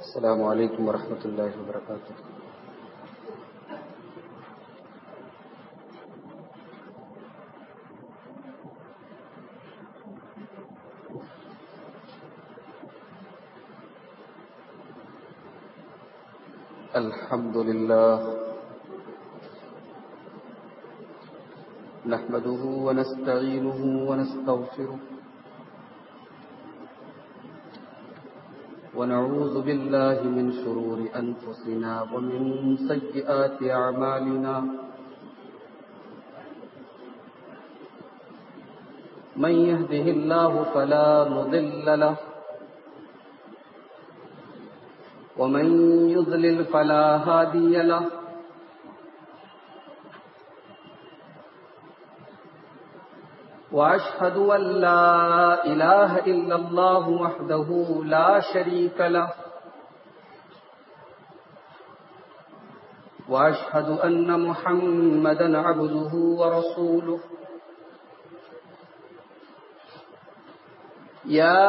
السلام علیکم ورحمۃ اللہ وبرکاتہ۔ الحمد للہ نحمده ونستعینه ونستغفره ونعوذ بالله من شرور أنفسنا ومن سيئات أعمالنا، من يهده الله فلا مضل له ومن يضلل فلا هادي له، وأشهد أن لا إله إلا الله وحده لا شريك له، وأشهد أن محمدا عبده ورسوله، يا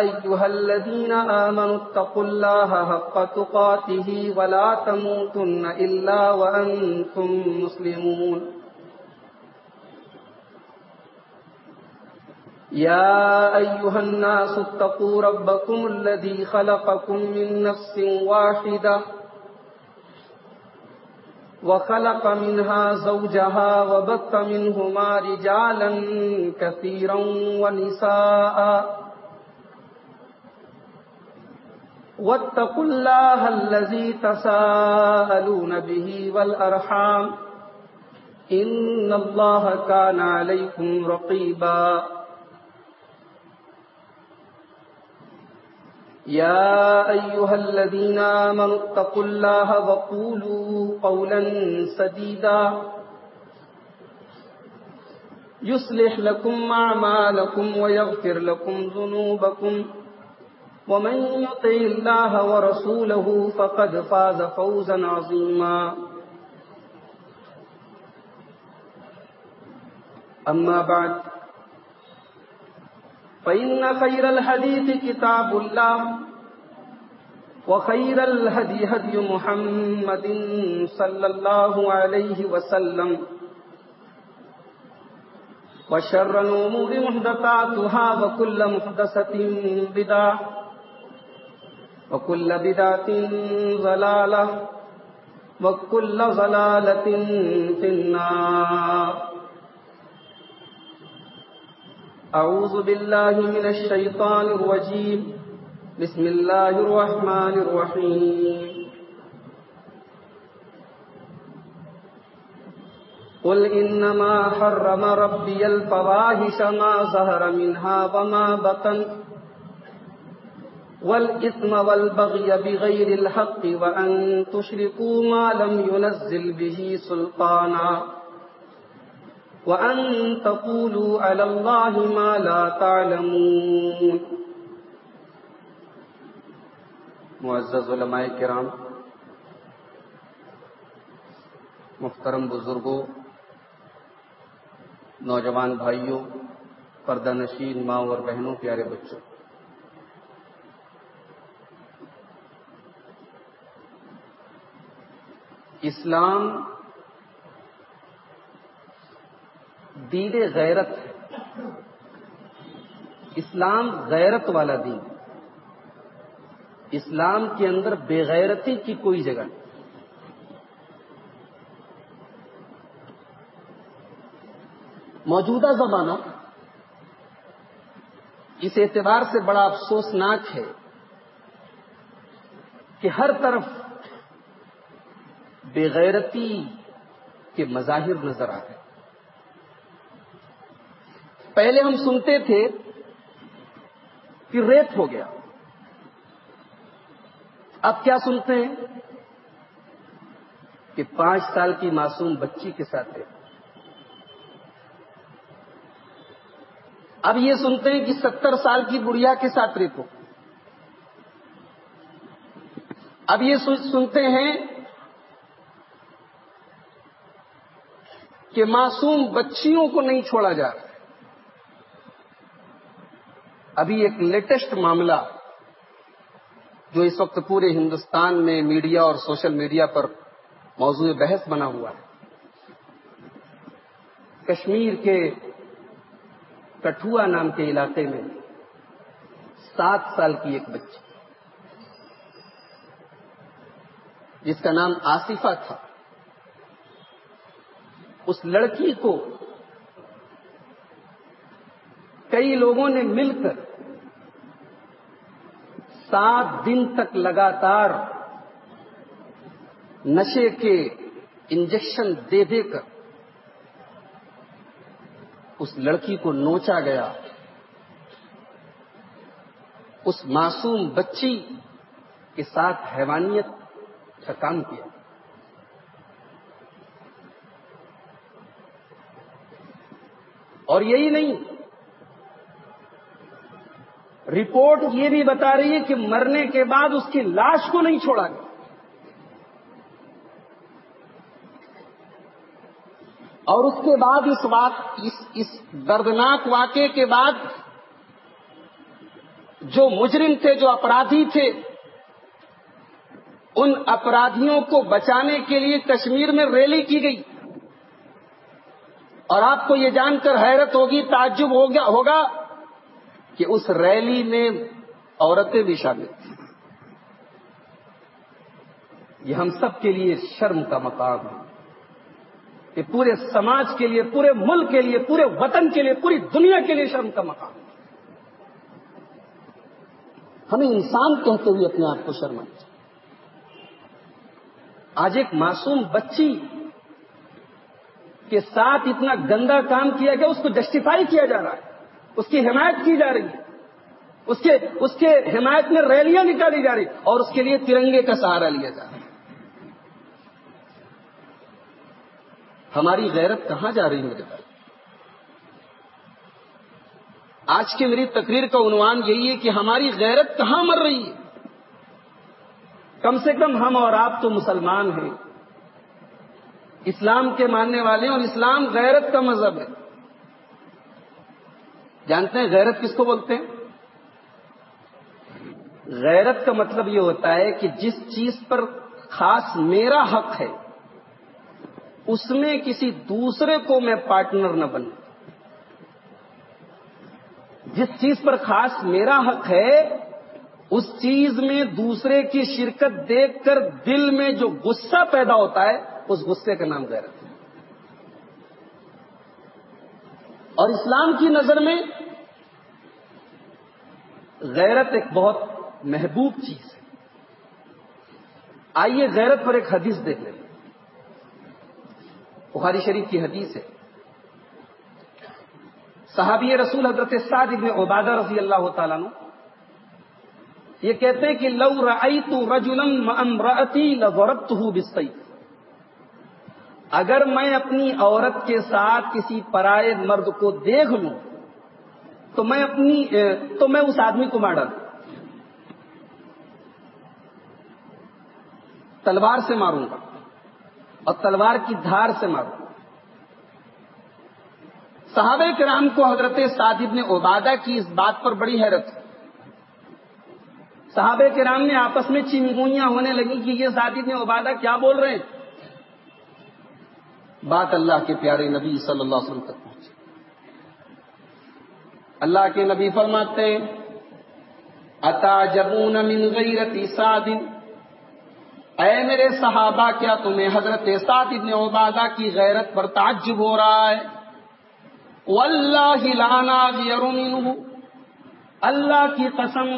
أيها الذين آمنوا اتقوا الله حق تقاته ولا تموتن إلا وأنتم مسلمون، يا أيها الناس اتقوا ربكم الذي خلقكم من نفس واحدة وخلق منها زوجها وبث منهما رجالا كثيرا ونساء، واتقوا الله الذي تساءلون به والأرحام إن الله كان عليكم رقيبا، يا أيها الذين آمنوا اتقوا الله وقولوا قولا سديدا يصلح لكم أعمالكم ويغفر لكم ذنوبكم، ومن يطع الله ورسوله فقد فاز فوزا عظيما، أما بعد فإن خير الحديث كتاب الله، وخير الهدي هدي محمد صلى الله عليه وسلم، وشر الأمور محدثاتها وكل محدثة بدعة وكل بدعة ضلالة وكل ضلالة في النار۔ اعوذ باللہ من الشیطان الرجیم، بسم اللہ الرحمن الرحیم۔ قل انما حرم ربی الفواحش ما ظہر منها وما بطن والإثم والبغي بغير الحق وأن تشركوا ما لم ينزل به سلطانا وَأَن تَقُولُوا عَلَى اللَّهِ مَا لَا تَعْلَمُونَ۔ معزز علماء کرام، محترم بزرگوں، نوجوان بھائیوں، پردہ نشین ماں اور بہنوں، پیارے بچوں، اسلام دین غیرت ہے۔ اسلام غیرت والا دین، اسلام کے اندر بے غیرتی کی کوئی جگہ نہیں۔ موجودہ زمانہ اس اعتبار سے بڑا افسوسناک ہے کہ ہر طرف بے غیرتی کے مظاہر نظر آتے ہیں۔ پہلے ہم سنتے تھے پھر ریپ ہو گیا. اب کیا سنتے ہیں کہ 5 سال کی معصوم بچی کے ساتھ ریپ. اب یہ سنتے ہیں کہ 70 سال کی بڑھیا کے ساتھ ریپ ہو. اب یہ سنتے ہیں کہ معصوم بچیوں کو نہیں چھوڑا جا رہا. ابھی ایک لیٹسٹ معاملہ جو اس وقت پورے ہندوستان میں میڈیا اور سوشل میڈیا پر موضوع بحث بنا ہوا ہے. کشمیر کے کٹھوا نام کے علاقے میں 7 سال کی ایک بچی جس کا نام آصفہ تھا، اس لڑکی کو کئی لوگوں نے مل کر 7 دن تک لگاتار نشے کے انجیکشن دے دے کر اس لڑکی کو نوچا گیا. اس معصوم بچی کے ساتھ حیوانیت کا کام کیا. اور یہی نہیں، رپورٹ یہ بھی بتا رہی ہے کہ مرنے کے بعد اس کی لاش کو نہیں چھوڑا گیا. اور اس کے بعد اس دردناک واقعے کے بعد جو مجرم تھے، جو اپرادھی تھے، ان اپرادھیوں کو بچانے کے لیے کشمیر میں ریلی کی گئی. اور آپ کو یہ جان کر حیرت ہوگی، تعجب ہوگا کہ اس ریلی میں عورتیں بھی شامل تھیں. یہ ہم سب کے لیے شرم کا مقام ہے. یہ پورے سماج کے لیے، پورے ملک کے لیے، پورے وطن کے لیے، پوری دنیا کے لیے شرم کا مقام ہے. ہمیں انسان کہتے ہوئے اپنے آپ کو شرم آتی. آج ایک معصوم بچی کے ساتھ اتنا گندا کام کیا گیا، اس کو جسٹیفائی کیا جا رہا ہے، اس کی حمایت کی جا رہی ہے، اس کے حمایت میں ریلیاں نکالی جا رہی اور اس کے لیے ترنگے کا سہارا لیا جا رہا ہے. ہماری غیرت کہاں جا رہی ہے میرے بھائی؟ آج کی میری تقریر کا عنوان یہی ہے کہ ہماری غیرت کہاں مر رہی ہے. کم سے کم ہم اور آپ تو مسلمان ہیں، اسلام کے ماننے والے ہیں، اور اسلام غیرت کا مذہب ہے. جانتے ہیں غیرت کس کو بولتے ہیں؟ غیرت کا مطلب یہ ہوتا ہے کہ جس چیز پر خاص میرا حق ہے اس میں کسی دوسرے کو میں پارٹنر نہ بنوں. جس چیز پر خاص میرا حق ہے اس چیز میں دوسرے کی شرکت دیکھ کر دل میں جو غصہ پیدا ہوتا ہے اس غصے کا نام غیرت ہے. اور اسلام کی نظر میں غیرت ایک بہت محبوب چیز ہے. آئیے غیرت پر ایک حدیث دیکھ لیں. بخاری شریف کی حدیث ہے. صحابی رسول حضرت سعد بن عبادہ رضی اللہ تعالیٰ عنہ یہ کہتے ہیں کہ لو رأیت رجلا مع امرأتی لضربته بالسیف. اگر میں اپنی عورت کے ساتھ کسی پرائے مرد کو دیکھ لوں تو میں اس آدمی کو مار ڈالوں، تلوار سے ماروں گا اور تلوار کی دھار سے ماروں. صحابہ کرام کو حضرت سعد بن عبادہ کی اس بات پر بڑی حیرت. صحابہ کرام نے آپس میں چنگوئیاں ہونے لگی کہ یہ سعد بن عبادہ کیا بول رہے ہیں. بات اللہ کے پیارے نبی صلی اللہ علیہ وسلم تک پہنچی. اللہ کے نبی فرماتے ہیں اتعجبون من غیرت سعد، اے میرے صحابہ کیا تمہیں حضرت سعد بن عبادہ کی غیرت پر تعجب ہو رہا ہے؟ واللہ لا ناغیر منہ، اللہ کی قسم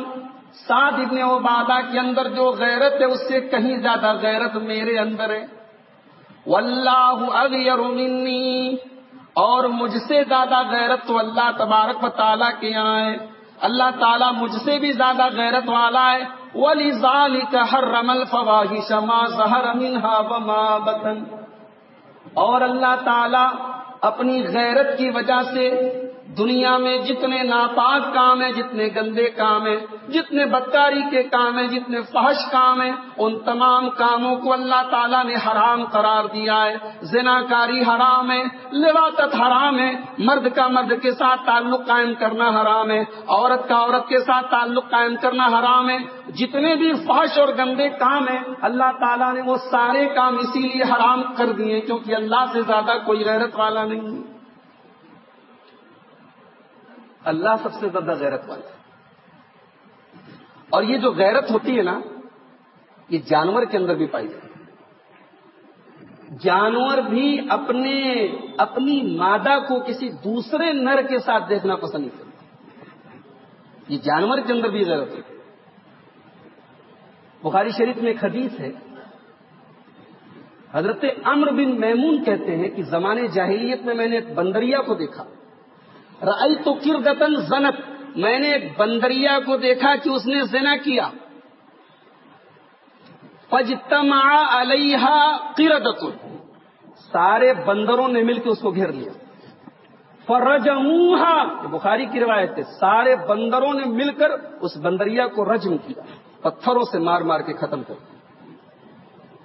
سعد بن عبادہ کے اندر جو غیرت ہے اس سے کہیں زیادہ غیرت میرے اندر ہے. واللہ اغیر منی، اور مجھ سے زیادہ غیرت تو اللہ تبارک و تعالیٰ کے یہاں ہے. اللہ تعالیٰ مجھ سے بھی زیادہ غیرت والا ہے. وَلِذَلِكَ حَرَّمَ الْفَوَاحِشَ مَا ظَهَرَ مِنْهَا وَمَا بَطَنَ. اور اللہ تعالیٰ اپنی غیرت کی وجہ سے دنیا میں جتنے ناپاک کام ہیں، جتنے گندے کام ہیں، جتنے بدکاری کے کام ہیں، جتنے فحش کام ہیں، ان تمام کاموں کو اللہ تعالیٰ نے حرام قرار دیا ہے. زناکاری حرام ہے، لواطت حرام ہے، مرد کا مرد کے ساتھ تعلق قائم کرنا حرام ہے، عورت کا عورت کے ساتھ تعلق قائم کرنا حرام ہے. جتنے بھی فحش اور گندے کام ہیں اللہ تعالیٰ نے وہ سارے کام اسی لیے حرام کر دیے کیونکہ اللہ سے زیادہ کوئی غیرت والا نہیں ہے. اللہ سب سے زیادہ غیرت والا ہے. اور یہ جو غیرت ہوتی ہے نا، یہ جانور کے اندر بھی پائی جاتی ہے. جانور بھی اپنی مادہ کو کسی دوسرے نر کے ساتھ دیکھنا پسند نہیں کرتے. یہ جانور کے اندر بھی غیرت ہوتی ہے. بخاری شریف میں ایک حدیث ہے، حضرت عمرو بن میمون کہتے ہیں کہ زمانے جاہلیت میں نے ایک بندریا کو دیکھا. رأیت قردۃ زنت، میں نے ایک بندریا کو دیکھا کہ اس نے زنا کیا. فاجتمع علیہا قردۃ، سارے بندروں نے مل کے اس کو گھیر لیا. فرجموها، بخاری کی روایت ہے، سارے بندروں نے مل کر اس بندریا کو رجم کیا، پتھروں سے مار مار کے ختم کر دیا.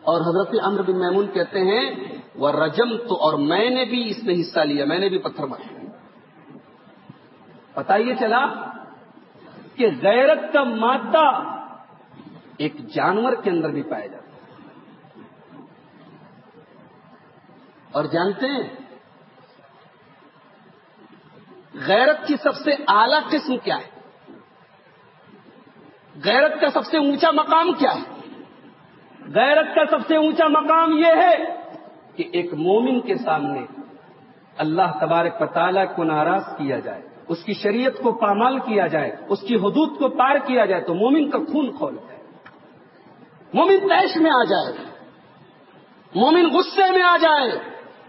اور حضرت عمرو بن میمون کہتے ہیں وَرَجَمْتُ، اور میں نے بھی اس میں حصہ لیا، میں نے بھی پتھر مارے. پتہ یہ چلا کہ غیرت کا مادہ ایک جانور کے اندر بھی پایا جاتا ہے. اور جانتے ہیں غیرت کی سب سے اعلیٰ قسم کیا ہے؟ غیرت کا سب سے اونچا مقام کیا ہے؟ غیرت کا سب سے اونچا مقام یہ ہے کہ ایک مومن کے سامنے اللہ تبارک و تعالیٰ کو ناراض کیا جائے، اس کی شریعت کو پامال کیا جائے، اس کی حدود کو پار کیا جائے تو مومن کا خون کھول جائے، مومن طیش میں آ جائے، مومن غصے میں آ جائے.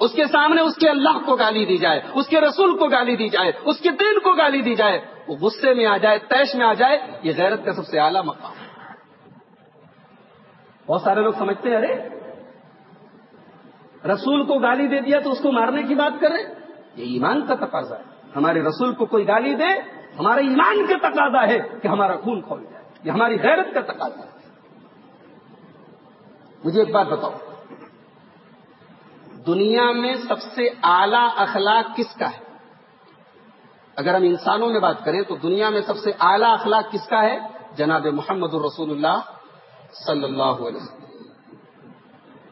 اس کے سامنے اس کے اللہ کو گالی دی جائے، اس کے رسول کو گالی دی جائے، اس کے دین کو گالی دی جائے، وہ غصے میں آ جائے، طیش میں آ جائے. یہ غیرت کا سب سے اعلیٰ مقام ہے. بہت سارے لوگ سمجھتے ہیں ارے رسول کو گالی دے دیا تو اس کو مارنے کی بات کر رہے. یہ ایمان کا تقاضا ہے. ہمارے رسول کو کوئی گالی دے، ہمارے ایمان کا تقاضا ہے کہ ہمارا خون کھول جائے. یہ ہماری غیرت کا تقاضا ہے. مجھے ایک بات بتاؤ، دنیا میں سب سے اعلیٰ اخلاق کس کا ہے؟ اگر ہم انسانوں میں بات کریں تو دنیا میں سب سے اعلیٰ اخلاق کس کا ہے؟ جناب محمد الرسول اللہ صلی اللہ علیہ وسلم.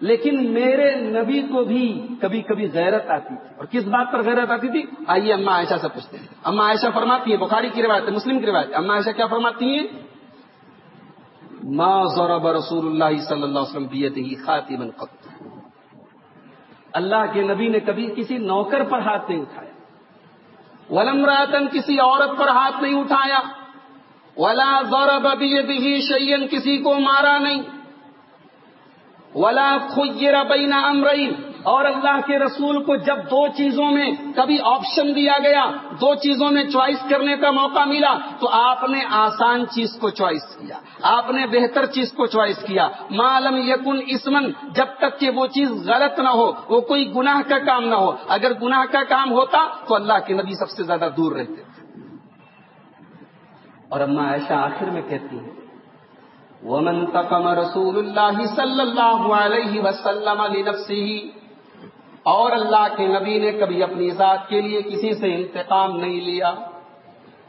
لیکن میرے نبی کو بھی کبھی کبھی غیرت آتی تھی. اور کس بات پر غیرت آتی تھی؟ آئیے اما عائشہ سے پوچھتے ہیں. اما عائشہ فرماتی ہیں، بخاری کی روایت ہے، مسلم کی روایت ہے، اما عائشہ کیا فرماتی ہیں؟ ما ضرب رسول اللہ صلی اللہ علیہ وسلم بیدہ خاتما قط، اللہ کے نبی نے کبھی کسی نوکر پر ہاتھ نہیں اٹھایا. ولا امرأۃ، کسی عورت پر ہاتھ نہیں اٹھایا. ولا ضرب بیدہ شیئا، کسی کو مارا نہیں. ولا خیر بین امرین، اور اللہ کے رسول کو جب دو چیزوں میں کبھی آپشن دیا گیا، دو چیزوں میں چوائس کرنے کا موقع ملا تو آپ نے آسان چیز کو چوائس کیا، آپ نے بہتر چیز کو چوائس کیا. ما لم یکن اسمن، جب تک کہ وہ چیز غلط نہ ہو، وہ کوئی گناہ کا کام نہ ہو. اگر گناہ کا کام ہوتا تو اللہ کے نبی سب سے زیادہ دور رہتے تھے. اور اما عائشہ آخر میں کہتی ہیں وَمَنْ تَقَمَ رَسُولُ اللَّهِ صَلَّى اللَّهُ عَلَيْهِ وَسَلَّمَ لِنَفْسِهِ، اور اللہ کے نبی نے کبھی اپنی ذات کے لیے کسی سے انتقام نہیں لیا.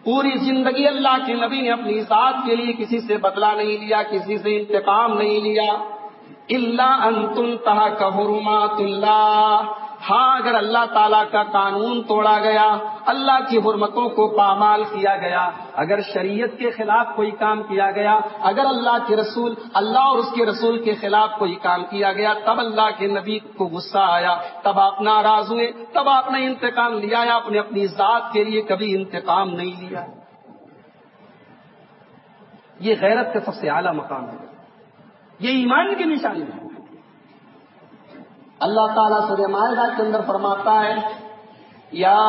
پوری زندگی اللہ کے نبی نے اپنی ذات کے لیے کسی سے بدلہ نہیں لیا، کسی سے انتقام نہیں لیا. إِلَّا أَن تُنْتَهَكَ حُرُمَاتُ اللَّهِ، ہاں اگر اللہ تعالیٰ کا قانون توڑا گیا، اللہ کی حرمتوں کو پامال کیا گیا، اگر شریعت کے خلاف کوئی کام کیا گیا، اگر اللہ اور اس کے رسول کے خلاف کوئی کام کیا گیا، تب اللہ کے نبی کو غصہ آیا، تب آپ ناراض ہوئے، تب آپ نے انتقام لیا. آپ نے اپنی ذات کے لیے کبھی انتقام نہیں لیا. یہ غیرت کا سب سے اعلیٰ مقام ہے. یہ ایمان کی نشانی ہے. اللہ تعالیٰ سورہ مائدہ کے اندر فرماتا ہے یا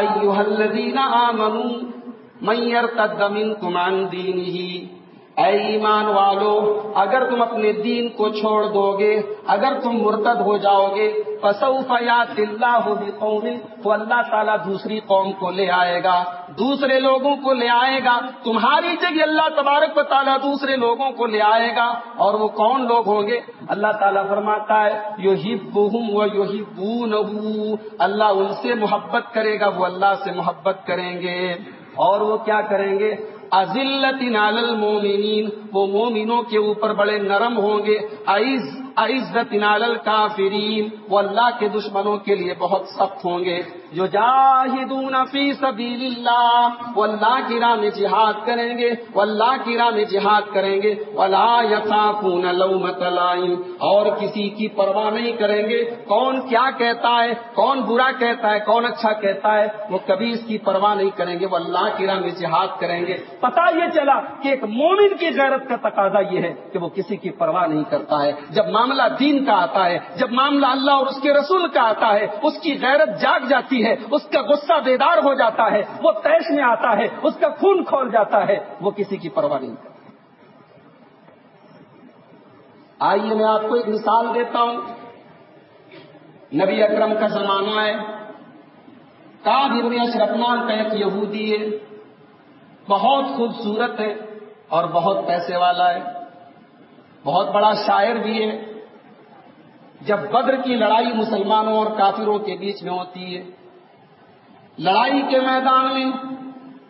ایھا الذین آمنوا من یرتد منکم عن دینہ، اے ایمان والو اگر تم اپنے دین کو چھوڑ دو گے، اگر تم مرتد ہو جاؤ گے، فسوف یأتی اللہ بقوم، تو اللہ تعالیٰ دوسری قوم کو لے آئے گا، دوسرے لوگوں کو لے آئے گا، تمہاری جگہ اللہ تبارک و تعالیٰ دوسرے لوگوں کو لے آئے گا۔ اور وہ کون لوگ ہوں گے؟ اللہ تعالیٰ فرماتا ہے یحبہم ویحبونہ، اللہ ان سے محبت کرے گا، وہ اللہ سے محبت کریں گے۔ اور وہ کیا کریں گے؟ اذلۃ علی المومنین، وہ مومنوں کے اوپر بڑے نرم ہوں گے، عزت علی الکافرین، وہ اللہ کے دشمنوں کے لیے بہت سخت ہوں گے۔ جو جاہدون فی سبیل اللہ، وہ اللہ کی راہ میں جہاد کریں گے، وہ اللہ کی راہ میں جہاد کریں گے، ولا یخافون لومۃ لائم، اور کسی کی پرواہ نہیں کریں گے، کون کیا کہتا ہے، کون برا کہتا ہے، کون اچھا کہتا ہے، وہ کبھی اس کی پرواہ نہیں کریں گے، وہ اللہ کی راہ میں جہاد کریں گے۔ پتہ یہ چلا کہ ایک مومن کی غیرت کا تقاضا یہ ہے کہ وہ کسی کی پرواہ نہیں کرتا ہے۔ جب معاملہ دین کا آتا ہے، جب معاملہ اللہ اور اس کے رسول کا آتا ہے، اس کی غیرت جاگ جاتی ہے، اس کا غصہ بیدار ہو جاتا ہے، وہ طیش میں آتا ہے، اس کا خون کھول جاتا ہے، وہ کسی کی پرواہ نہیں کرتا۔ آئیے میں آپ کو ایک مثال دیتا ہوں۔ نبی اکرم کا زمانہ ہے، کعب بن اشرف نام کا ایک یہودی ہے، بہت خوبصورت ہے اور بہت پیسے والا ہے، بہت بڑا شاعر بھی ہے۔ جب بدر کی لڑائی مسلمانوں اور کافروں کے بیچ میں ہوتی ہے، لڑائی کے میدان میں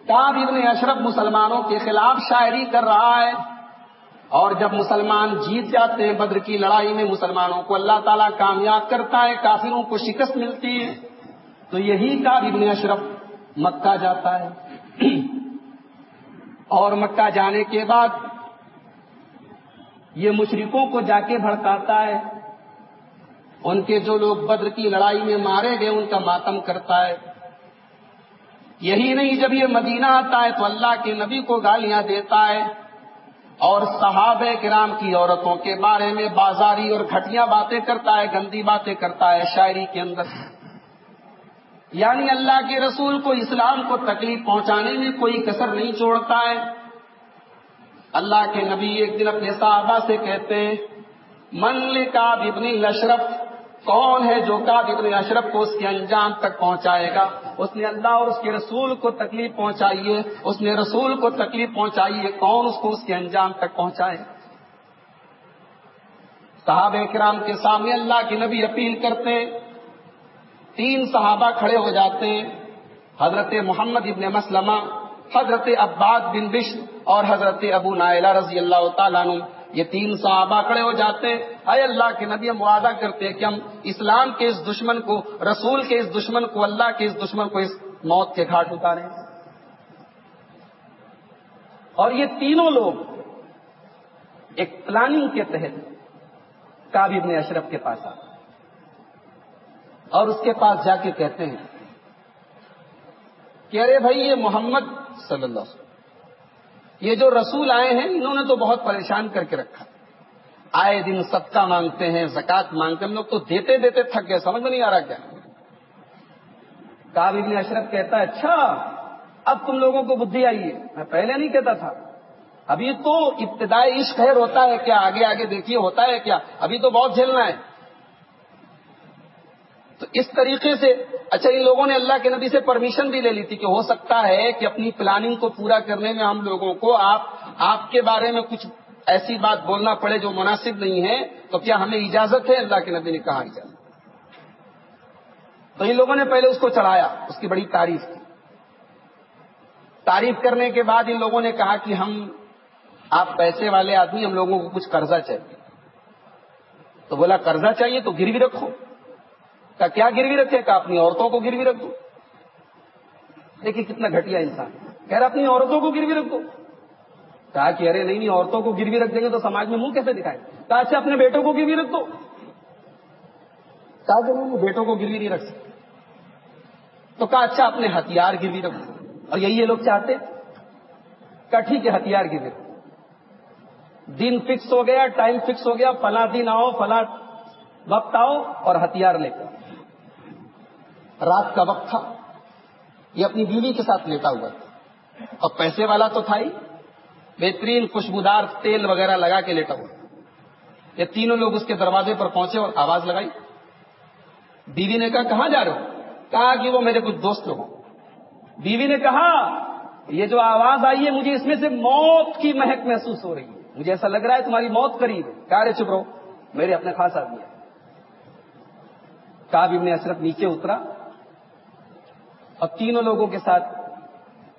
کعب بن اشرف مسلمانوں کے خلاف شاعری کر رہا ہے، اور جب مسلمان جیت جاتے ہیں بدر کی لڑائی میں، مسلمانوں کو اللہ تعالیٰ کامیاب کرتا ہے، کافروں کو شکست ملتی ہے، تو یہی کعب بن اشرف مکہ جاتا ہے، اور مکہ جانے کے بعد یہ مشرکوں کو جا کے بھڑکاتا ہے، ان کے جو لوگ بدر کی لڑائی میں مارے گئے ان کا ماتم کرتا ہے۔ یہی نہیں، جب یہ مدینہ آتا ہے تو اللہ کے نبی کو گالیاں دیتا ہے، اور صحابہ کرام کی عورتوں کے بارے میں بازاری اور گھٹیا باتیں کرتا ہے، گندی باتیں کرتا ہے شاعری کے اندر۔ یعنی اللہ کے رسول کو، اسلام کو تکلیف پہنچانے میں کوئی کسر نہیں چھوڑتا ہے۔ اللہ کے نبی ایک دن اپنے صحابہ سے کہتے ہیں، من لکعب بن الاشرف، کون ہے جو کعب بن اشرف کو اس کے انجام تک پہنچائے گا؟ اس نے اللہ اور اس کے رسول کو تکلیف پہنچائی ہے، اس نے رسول کو تکلیف پہنچائی ہے، کون اس کو اس کے انجام تک پہنچائے؟ صحابہ کرام کے سامنے اللہ کے نبی اپیل کرتے ہیں، 3 صحابہ کھڑے ہو جاتے ہیں، حضرت محمد ابن مسلمہ، حضرت عباد بن بشر اور حضرت ابو نائلہ رضی اللہ تعالیٰ عنہ، یہ 3 صحابہ کھڑے ہو جاتے ہیں، اے اللہ کے نبی ہم وعدہ کرتے ہیں کہ ہم اسلام کے اس دشمن کو، رسول کے اس دشمن کو، اللہ کے اس دشمن کو اس موت کے گھاٹ اتاریں۔ اور یہ تینوں لوگ ایک پلاننگ کے تحت کعب بن اشرف کے پاس آتے اور اس کے پاس جا کے کہتے ہیں کہ ارے بھائی یہ محمد صلی اللہ علیہ وسلم، یہ جو رسول آئے ہیں انہوں نے تو بہت پریشان کر کے رکھا، آئے دن صدقہ مانگتے ہیں، زکات مانگتے ہیں، ہم لوگ تو دیتے دیتے تھک گئے، سمجھ میں نہیں آ رہا کیا؟ کعب بن اشرف کہتا ہے اچھا اب تم لوگوں کو بدھی آئی ہے، میں پہلے نہیں کہتا تھا، ابھی تو ابتدائی عشق خیر ہوتا ہے کیا، آگے آگے دیکھیے ہوتا ہے کیا، ابھی تو بہت جھیلنا ہے۔ تو اس طریقے سے اچھا ان لوگوں نے اللہ کے نبی سے پرمیشن بھی لے لی تھی کہ ہو سکتا ہے کہ اپنی پلاننگ کو پورا کرنے میں ہم لوگوں کو آپ کے بارے میں کچھ ایسی بات بولنا پڑے جو مناسب نہیں ہے، تو کیا ہمیں اجازت ہے؟ اللہ کے نبی نے کہا اجازت۔ تو ان لوگوں نے پہلے اس کو چڑھایا، اس کی بڑی تعریف کی، تعریف کرنے کے بعد ان لوگوں نے کہا کہ آپ پیسے والے آدمی، ہم لوگوں کو کچھ قرضہ چاہیے۔ تو بولا قرضہ چاہیے تو گروی رکھو۔ کہا کیا گروی رکھے؟ کہا اپنی عورتوں کو گروی رکھ دو۔ دیکھیے کتنا گھٹیا انسان، کہہ رہا اپنی عورتوں کو گروی رکھ دو۔ کہا کہ ارے نہیں عورتوں کو گروی رکھ دیں گے تو سماج میں منہ کیسے دکھائیں؟ کہا اچھا اپنے بیٹوں کو گروی رکھ دو۔ کہا کہ نہیں بیٹوں کو گروی نہیں رکھ سکتے۔ تو کہا اچھا اپنے ہتھیار گروی رکھ دو، اور یہی یہ لوگ چاہتے۔ کہا ٹھیک ہے ہتھیار گروی رکھ دو۔ دن فکس ہو گیا، ٹائم فکس ہو گیا، فلاں دن آؤ، فلاں وقت آؤ اور ہتھیار لے کر۔ رات کا وقت تھا، یہ اپنی بیوی کے ساتھ لیٹا ہوا تھا، اور پیسے والا تو تھا ہی، بہترین خوشبودار تیل وغیرہ لگا کے لیٹا ہوا۔ یہ تینوں لوگ اس کے دروازے پر پہنچے اور آواز لگائی۔ بیوی نے کہا کہاں جا رہے ہو؟ کہا کہ وہ میرے کچھ دوست لوگ ہیں۔ بیوی نے کہا یہ جو آواز آئی ہے مجھے اس میں سے موت کی مہک محسوس ہو رہی ہے، مجھے ایسا لگ رہا ہے تمہاری موت قریب ہے۔ کہا رے چپ رہو، میرے اپنے خاص آدمی ہے۔ کعب ابن اشرف نیچے اترا اور تینوں لوگوں کے ساتھ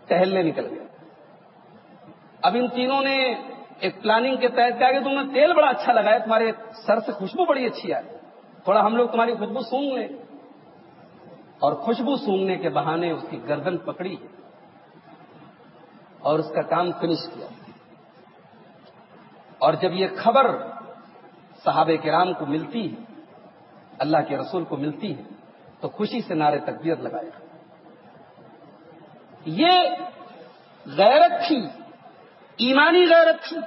ٹہلنے نکل گیا۔ اب ان تینوں نے ایک پلاننگ کے تحت کہا کہ تمہیں تیل بڑا اچھا لگا ہے، تمہارے سر سے خوشبو بڑی اچھی ہے، تھوڑا ہم لوگ تمہاری خوشبو سونگ لیں۔ اور خوشبو سونگنے کے بہانے اس کی گردن پکڑی اور اس کا کام فنش کیا۔ اور جب یہ خبر صحابہ کرام کو ملتی ہے، اللہ کے رسول کو ملتی ہے، تو خوشی سے نعرے تکبیر لگائے۔ یہ غیرت تھی، ایمانی غیرت تھی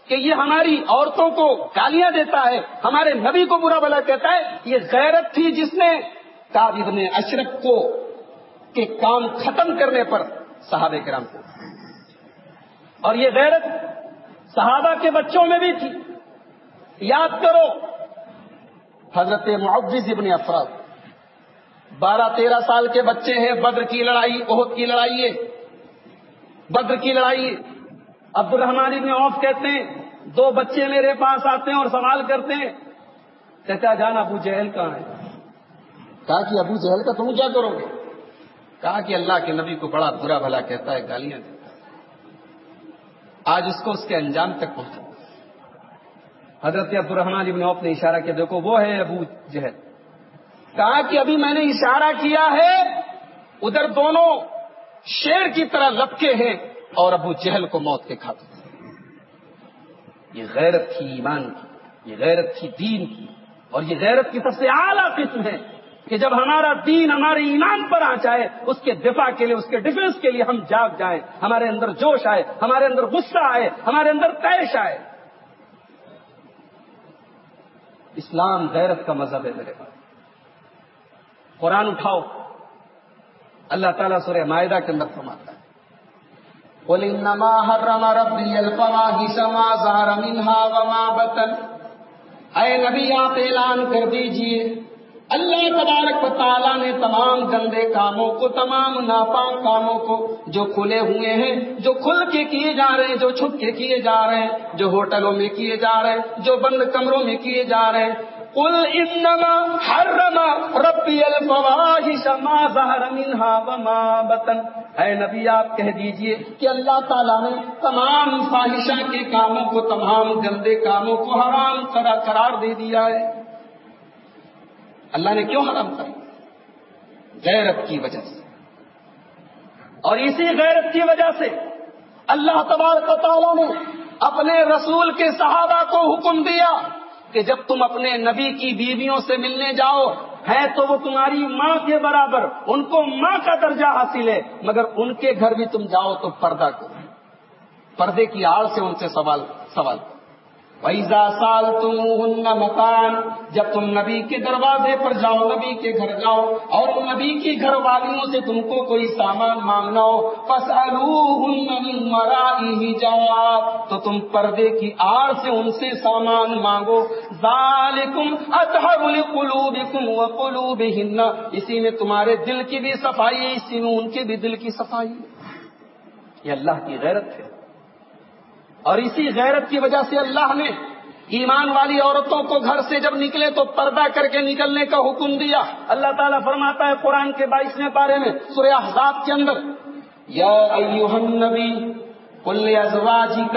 کہ یہ ہماری عورتوں کو گالیاں دیتا ہے، ہمارے نبی کو برا بھلا کہتا ہے۔ یہ غیرت تھی جس نے کعب ابن اشرف کو کے کام ختم کرنے پر صحابہ کرام کو، اور یہ غیرت صحابہ کے بچوں میں بھی تھی۔ یاد کرو حضرت معوذ ابن افرا، 12-13 سال کے بچے ہیں، بدر کی لڑائی، احد کی لڑائی ہے، بدر کی لڑائی۔ عبد الرحمن ابن عوف کہتے ہیں 2 بچے میرے پاس آتے ہیں اور سوال کرتے ہیں چچا جان ابو جہل کہاں ہے؟ کہا کہ ابو جہل کا تم کیا کرو گے؟ کہا کہ اللہ کے نبی کو بڑا برا بھلا کہتا ہے، گالیاں دیتا ہے، آج اس کو اس کے انجام تک پہنچا۔ حضرت عبد الرحمن ابن عوف نے اشارہ کیا، دیکھو وہ ہے ابو جہل۔ کہا کہ ابھی میں نے اشارہ کیا ہے، ادھر دونوں شیر کی طرح لپکے ہیں اور ابو جہل کو موت کے کھاتے ہیں۔ یہ غیرت تھی ایمان کی، یہ غیرت تھی دین کی، اور یہ غیرت کی سب سے اعلیٰ قسم ہے کہ جب ہمارا دین ہمارے ایمان پر آ جائے، اس کے دفاع کے لیے، اس کے ڈیفنس کے لیے ہم جاگ جائیں، ہمارے اندر جوش آئے، ہمارے اندر غصہ آئے، ہمارے اندر طیش آئے۔ اسلام غیرت کا مذہب ہے میرے پاس۔ قرآن اٹھاؤ، اللہ تعالیٰ سورہ مائدہ کے اندر فرماتا ہے قُلْ إِنَّمَا حَرَّمَ رَبِّيَ الْفَوَاحِشَ مَا ظَهَرَ مِنْهَا وَمَا بَطَنَ۔ اے نبی آپ اعلان کر دیجئے اللہ تبارک و تعالیٰ نے تمام گندے کاموں کو، تمام ناپاک کاموں کو، جو کھلے ہوئے ہیں، جو کھل کے کیے جا رہے ہیں، جو چھپ کے کیے جا رہے ہیں، جو ہوٹلوں میں کیے جا رہے ہیں، جو بند کمروں میں کیے جا رہے ہیں، قُلْ إِنَّمَا حَرَّمَ رَبِّيَ الْفَوَاحِشَ مَا ظَهَرَ مِنْهَا وَمَا بَطَنَ۔ اے نبی آپ کہہ دیجئے کہ اللہ تعالیٰ نے تمام فاحشہ کے کاموں کو، تمام گندے کاموں کو حرام قرار دے دیا ہے۔ اللہ نے کیوں حرام کیا؟ غیرت کی وجہ سے، اور اسی غیرت کی وجہ سے اللہ تبارک و تعالیٰ نے اپنے رسول کے صحابہ کو حکم دیا کہ جب تم اپنے نبی کی بیویوں سے ملنے جاؤ، ہے تو وہ تمہاری ماں کے برابر، ان کو ماں کا درجہ حاصل ہے، مگر ان کے گھر بھی تم جاؤ تو پردہ کرو، پردے کی آڑ سے ان سے سوال کرو۔ وَإِذَا سَأَلْتُمُوهُنَّ مَتَاعًا، جب تم نبی کے دروازے پر جاؤ، نبی کے گھر جاؤ، اور نبی کی گھر والیوں سے تم کو کوئی سامان مانگنا ہو، فَاسْأَلُوهُنَّ مِنْ وَرَاءِ حِجَابٍ، تو تم پردے کی آڑ سے ان سے سامان مانگو۔ ذَلِكُمْ أَطْهَرُ لِقُلُوبِكُمْ وَقُلُوبِهِنَّ، اسی میں تمہارے دل کی بھی صفائی ہے، اسی میں ان کے بھی دل کی صفائی ہے۔ یہ اللہ کی غیرت ہے، اور اسی غیرت کی وجہ سے اللہ نے ایمان والی عورتوں کو گھر سے جب نکلے تو پردہ کر کے نکلنے کا حکم دیا۔ اللہ تعالیٰ فرماتا ہے قرآن کے 22ویں پارے میں سورہ احزاب کے اندر، یا ایھا النبی قل لازواجک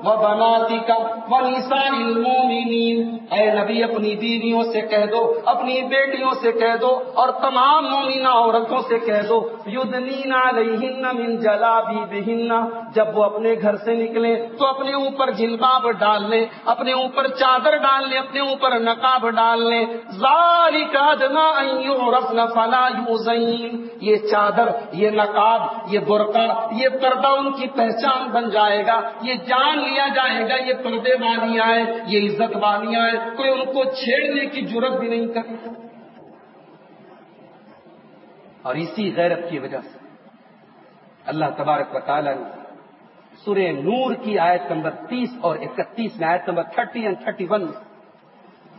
وبناتک ونساء المؤمنین، اے نبی اپنی بیویوں سے کہہ دو، اپنی بیٹیوں سے کہہ دو، اور تمام مومنہ عورتوں سے کہہ دو، یدنین علیہن من جلابیبہن، جب وہ اپنے گھر سے نکلیں تو اپنے اوپر جلباب ڈال لیں، اپنے اوپر چادر ڈال لیں، اپنے اوپر نقاب ڈال لیں۔ ذالک ادنیٰ ان یعرفن فلا یؤذین، یہ چادر، یہ نقاب، یہ برقع، یہ پردہ ان کی پہچان بن جائے گا، یہ جان لیا جائے گا یہ پردے والیاں ہیں، یہ عزت والیاں ہیں، کوئی ان کو چھیڑنے کی جرت بھی نہیں کرے۔ اور اسی غیرت کی وجہ سے اللہ تبارک و تعالیٰ نے سورہ نور کی آیت نمبر 30 اور 31 میں، آیت نمبر 30 اور 31 میں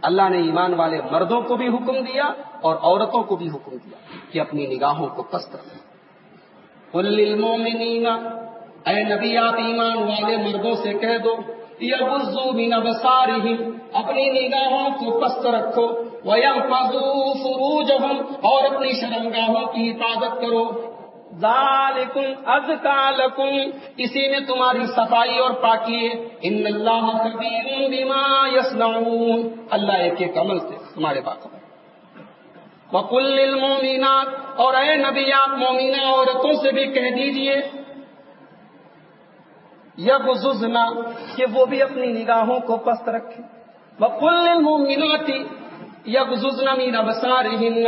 اللہ نے ایمان والے مردوں کو بھی حکم دیا اور عورتوں کو بھی حکم دیا کہ اپنی نگاہوں کو پست رکھیں۔ قل للمؤمنین، اے نبی آپ ایمان والے مردوں سے کہہ دو، یغضوا من ابصارہم، اپنی نگاہوں کو پست رکھو، ویحفظوا فروجہم، اور اپنی شرمگاہوں کی حفاظت کرو، ذالکم ازکیٰ لکم، اسی میں تمہاری صفائی اور پاکی ہے، ان اللہ خبیر بما یصنعون، اللہ ایک ایک عمل سے تمہارے باخبر۔ وقل للمؤمنات، اور اے نبی آپ مومنہ عورتوں سے بھی کہہ دیجئے، یغضضن، کہ وہ بھی اپنی نگاہوں کو پست رکھیں، وقل للمؤمنات یغضضن من ابصارہن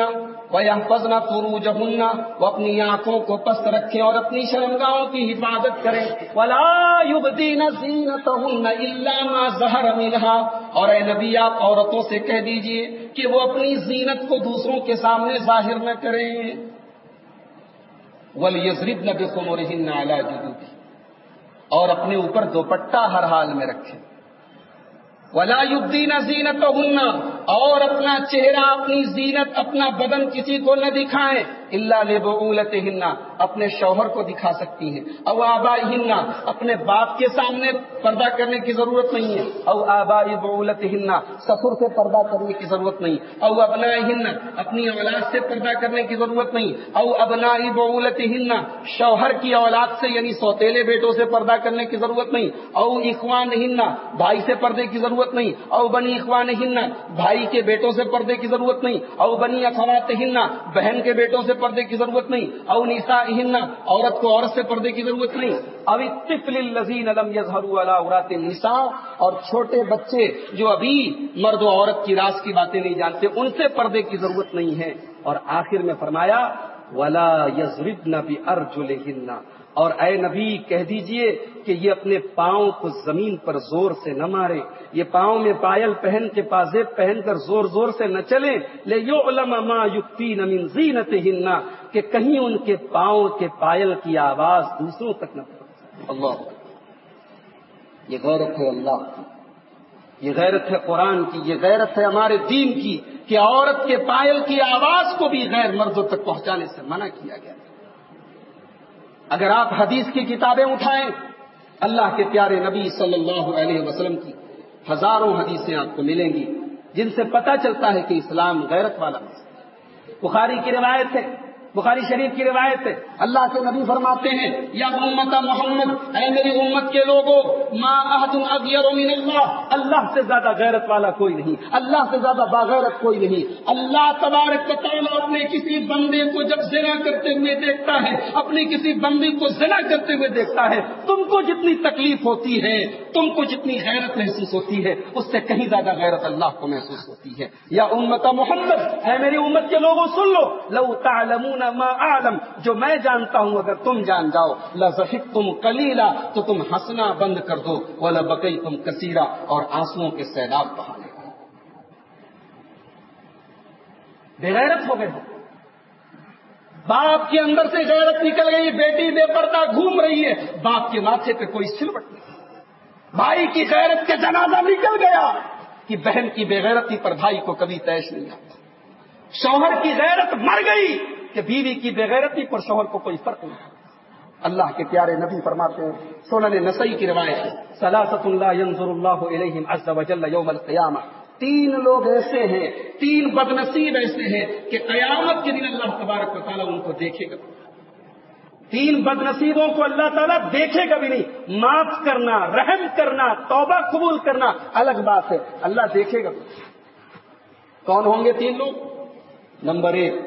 ویحفظن فروجہن، وہ اپنی آنکھوں کو پست رکھیں اور اپنی شرمگاہوں کی حفاظت کریں، ولا یبدین زینتہن الا ما ظہر منہا، اور اے نبی آپ عورتوں سے کہہ دیجئے کہ وہ اپنی زینت کو دوسروں کے سامنے ظاہر نہ کریں، ولیضربن بخمرہن علی جیوبہن، اور اپنے اوپر دوپٹہ ہر حال میں رکھیں، ولا یبدین زینتہن، اور اپنا چہرہ اپنی زینت اپنا بدن کسی کو نہ دکھائیں، الا لبعولتہن، اپنے شوہر کو دکھا سکتی ہیں، او آبائہن، اپنے باپ کے سامنے پردہ کرنے کی ضرورت نہیں ہے، او آبائی بعولتہن، سسر سے پردہ کرنے کی ضرورت نہیں، او ابنائہن، اپنی اولاد سے پردہ کرنے کی ضرورت نہیں، او ابنائی بعولتہن، شوہر کی اولاد سے یعنی سوتیلے بیٹوں سے پردہ کرنے کی ضرورت نہیں، او اخوانہن، بھائی سے پردے کی ضرورت نہیں، او بنی اخوانہن، بھائی کے بیٹوں سے پردے کی ضرورت نہیں، او بنی اخواتہن، بہن کے بیٹوں سے پردے کی ضرورت نہیں، او نسائہن، عورت کو عورت سے پردے کی ضرورت نہیں، او الطفل الذین لم یظہروا علی عورات النساء، اور چھوٹے بچے جو ابھی مرد و عورت کی راز کی باتیں نہیں جانتے ان سے پردے کی ضرورت نہیں ہے، اور آخر میں فرمایا ولا یضربن بارجلہن، اور اے نبی کہہ دیجئے کہ یہ اپنے پاؤں کو زمین پر زور سے نہ مارے، یہ پاؤں میں پائل پہن کے پازیب پہن کر زور زور سے نہ چلیں، لیعلم ما یخفین من زینتہن، کہ کہیں ان کے پاؤں کے پائل کی آواز دوسروں تک نہ پہنچے۔ اللہ، یہ غیرت ہے اللہ کی، یہ غیرت ہے قرآن کی، یہ غیرت ہے ہمارے دین کی کہ عورت کے پائل کی آواز کو بھی غیر مردوں تک پہنچانے سے منع کیا گیا۔ اگر آپ حدیث کی کتابیں اٹھائیں، اللہ کے پیارے نبی صلی اللہ علیہ وسلم کی ہزاروں حدیثیں آپ کو ملیں گی جن سے پتہ چلتا ہے کہ اسلام غیرت والا ہے۔ بخاری کی روایت ہے، بخاری شریف کی روایت ہے، اللہ کے نبی فرماتے ہیں یا امت محمد، اے میری امت کے لوگوں، ما احد اغیر من اللہ، اللہ سے زیادہ غیرت والا کوئی نہیں، اللہ سے زیادہ باغیرت کوئی نہیں۔ اللہ تبارک و تعالیٰ اپنے کسی بندے کو جب زنا کرتے ہوئے دیکھتا ہے، اپنی کسی بندے کو زنا کرتے ہوئے دیکھتا ہے، تم کو جتنی تکلیف ہوتی ہے، تم کو جتنی غیرت محسوس ہوتی ہے، اس سے کہیں زیادہ غیرت اللہ کو محسوس ہوتی ہے۔ یا امت محمد، اے میری امت کے لوگوں سن لو، لو تعلمون ما اعلم، جو میں جانتا ہوں اگر تم جان جاؤ، لضحکتم قلیلا، تو تم ہنسنا بند کر دو، ولبکیتم کثیرا، اور آنسوؤں کے سیلاب بہا لگو۔ بے غیرت ہو گئے ہو، باپ کے اندر سے غیرت نکل گئی، بیٹی بے پردہ گھوم رہی ہے، باپ کے ماتھے پہ کوئی سلوٹ نہیں، بھائی کی غیرت کا جنازہ نکل گیا کہ بہن کی بے غیرتی پر بھائی کو کبھی تیش نہیں آتا، شوہر کی غیرت مر گئی کہ بیوی کی بے غیرتی پر شوہر کو کوئی فرق نہیں۔ اللہ کے پیارے نبی فرماتے ہیں، سنن نسائی کی روایت ہے، ثلاثۃ لا ينظر اللہ الیہم عز وجل یوم القیامہ، تین لوگ ایسے ہیں، تین بدنصیب ایسے ہیں کہ قیامت کے دن اللہ تبارک و تعالیٰ ان کو دیکھے گا۔ تین بدنصیبوں کو اللہ تعالیٰ دیکھے گا بھی نہیں، معاف کرنا، رحم کرنا، توبہ قبول کرنا الگ بات ہے، اللہ دیکھے گا بھی۔ کون ہوں گے تین لوگ؟ نمبر 1،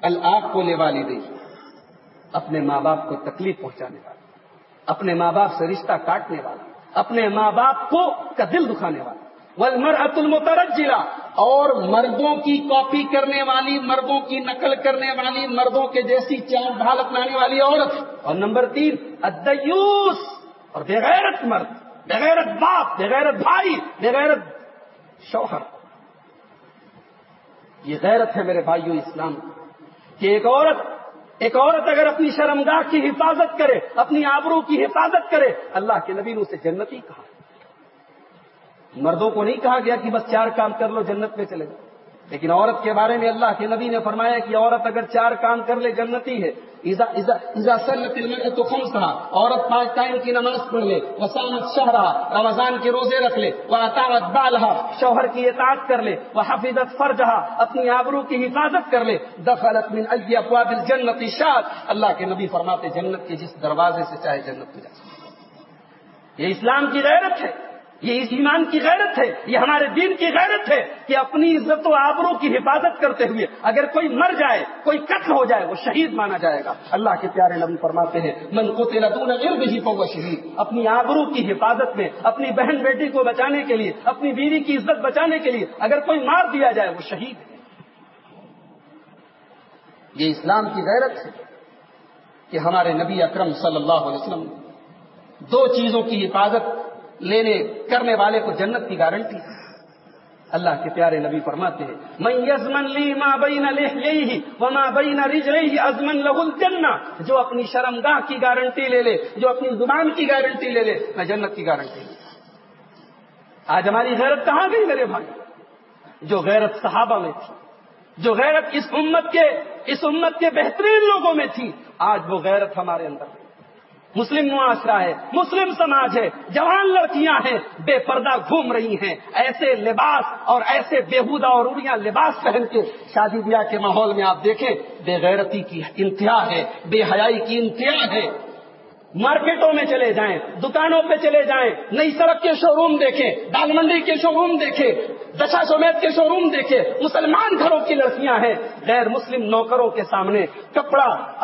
العاق لوالدیہ، اپنے ماں باپ کو تکلیف پہنچانے والا، اپنے ماں باپ سے رشتہ کاٹنے والا، اپنے ماں باپ کو کا دل دکھانے والا، والمرأة المترجلہ، اور مردوں کی کاپی کرنے والی، مردوں کی نقل کرنے والی، مردوں کے جیسی چال ڈھال اپنانے والی عورت، اور نمبر 3 الدیوس، اور بغیرت مرد، بغیرت باپ، بغیرت بھائی، بغیرت شوہر۔ یہ غیرت ہے میرے بھائیو اسلام کی کہ ایک عورت ایک عورت اگر اپنی شرمگاہ کی حفاظت کرے، اپنی آبرو کی حفاظت کرے، اللہ کے نبی نے اسے جنتی کہا۔ مردوں کو نہیں کہا گیا کہ بس 4 کام کر لو جنت میں چلے جاؤ، لیکن عورت کے بارے میں اللہ کے نبی نے فرمایا کہ عورت اگر 4 کام کر لے جنتی ہے۔ اذا صلت المرأة خمسها، عورت 5 ٹائم کی نماز پڑھ لے، وصامت شہرها، رمضان کے روزے رکھ لے، واطاعت بالها، شوہر کی اطاعت کر لے، وحفظت فرجها، اپنی آبرو کی حفاظت کر لے، دخلت من ای ابواب الجنت شاءت، اللہ کے نبی فرماتے جنت کے جس دروازے سے چاہے جنت میں جا سکتے۔ یہ اسلام کی غیرت ہے، یہ اس ایمان کی غیرت ہے، یہ ہمارے دین کی غیرت ہے کہ اپنی عزت و آبرو کی حفاظت کرتے ہوئے اگر کوئی مر جائے، کوئی قتل ہو جائے، وہ شہید مانا جائے گا۔ اللہ کے پیارے نبی فرماتے ہیں من قتل دون عرضه فهو شہید، اپنی آبرو کی حفاظت میں، اپنی بہن بیٹی کو بچانے کے لیے، اپنی بیوی کی عزت بچانے کے لیے اگر کوئی مار دیا جائے وہ شہید ہے۔ یہ اسلام کی غیرت ہے کہ ہمارے نبی اکرم صلی اللہ علیہ وسلم 2 چیزوں کی حفاظت کرنے والے کو جنت کی گارنٹی ہے۔ اللہ کے پیارے نبی فرماتے ہیں من یضمن لی ما بین لحییہ وما بین رجلیہ اضمن لہ الجنہ، جو اپنی شرمگاہ کی گارنٹی لے لے، جو اپنی زبان کی گارنٹی لے لے، میں جنت کی گارنٹی لوں۔ آج ہماری غیرت کہاں گئی میرے بھائی؟ جو غیرت صحابہ میں تھی، جو غیرت اس امت کے بہترین لوگوں میں تھی، آج وہ غیرت ہمارے اندر ہے۔ مسلم معاشرہ ہے، مسلم سماج ہے، جوان لڑکیاں ہیں بے پردہ گھوم رہی ہیں، ایسے لباس اور ایسے بےہودہ اور اڑیاں لباس پہن کے شادی بیاہ کے ماحول میں آپ دیکھیں، بے غیرتی کی انتہا ہے، بے حیائی کی انتہا ہے۔ مارکیٹوں میں چلے جائیں، دکانوں پہ چلے جائیں، نئی سڑک کے شو روم دیکھیں، دال منڈی کے شو روم دیکھیں، دشا سمیت کے شو روم دیکھیں، مسلمان گھروں کی لڑکیاں ہیں غیر مسلم نوکروں کے سامنے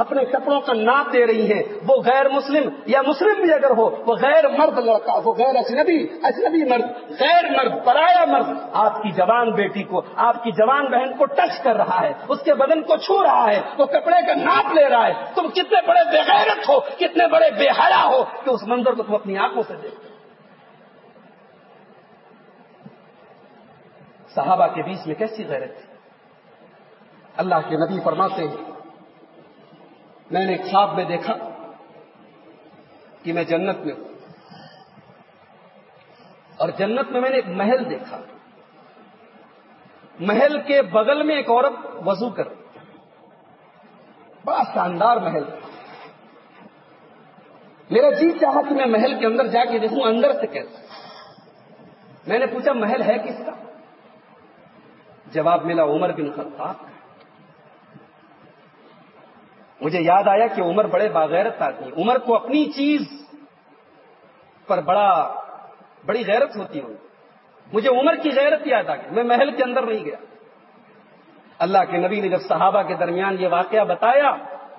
اپنے کپڑوں کا ناپ دے رہی ہیں۔ وہ غیر مسلم یا مسلم بھی اگر ہو، وہ غیر مرد لڑکا، وہ غیر اجنبی مرد، غیر مرد، پرایا مرد آپ کی جوان بیٹی کو، آپ کی جوان بہن کو ٹچ کر رہا ہے، اس کے بدن کو چھو رہا ہے، وہ کپڑے کا ناپ لے رہا ہے۔ تم کتنے بڑے بے غیرت ہو، کتنے بڑے بے حیا ہو کہ اس منظر کو تم اپنی آنکھوں سے دیکھتے۔ صحابہ کے بیچ میں کیسی غیرت تھی؟ اللہ کے نبی فرماتے ہیں میں نے خواب میں دیکھا کہ میں جنت میں ہوں، اور جنت میں نے ایک محل دیکھا، محل کے بغل میں ایک عورت وضو کر رہی، بڑا شاندار محل تھا۔ میرا جی چاہا کہ میں محل کے اندر جا کے دیکھوں اندر سے کیسا۔ میں نے پوچھا محل ہے کس کا؟ جواب ملا عمر بن خطاب کا۔ مجھے یاد آیا کہ عمر بڑے باغیرت آدمی، عمر کو اپنی چیز پر بڑی غیرت ہوتی ہوگی۔ مجھے عمر کی غیرت یاد آ گئی، میں محل کے اندر نہیں گیا۔ اللہ کے نبی نے جب صحابہ کے درمیان یہ واقعہ بتایا،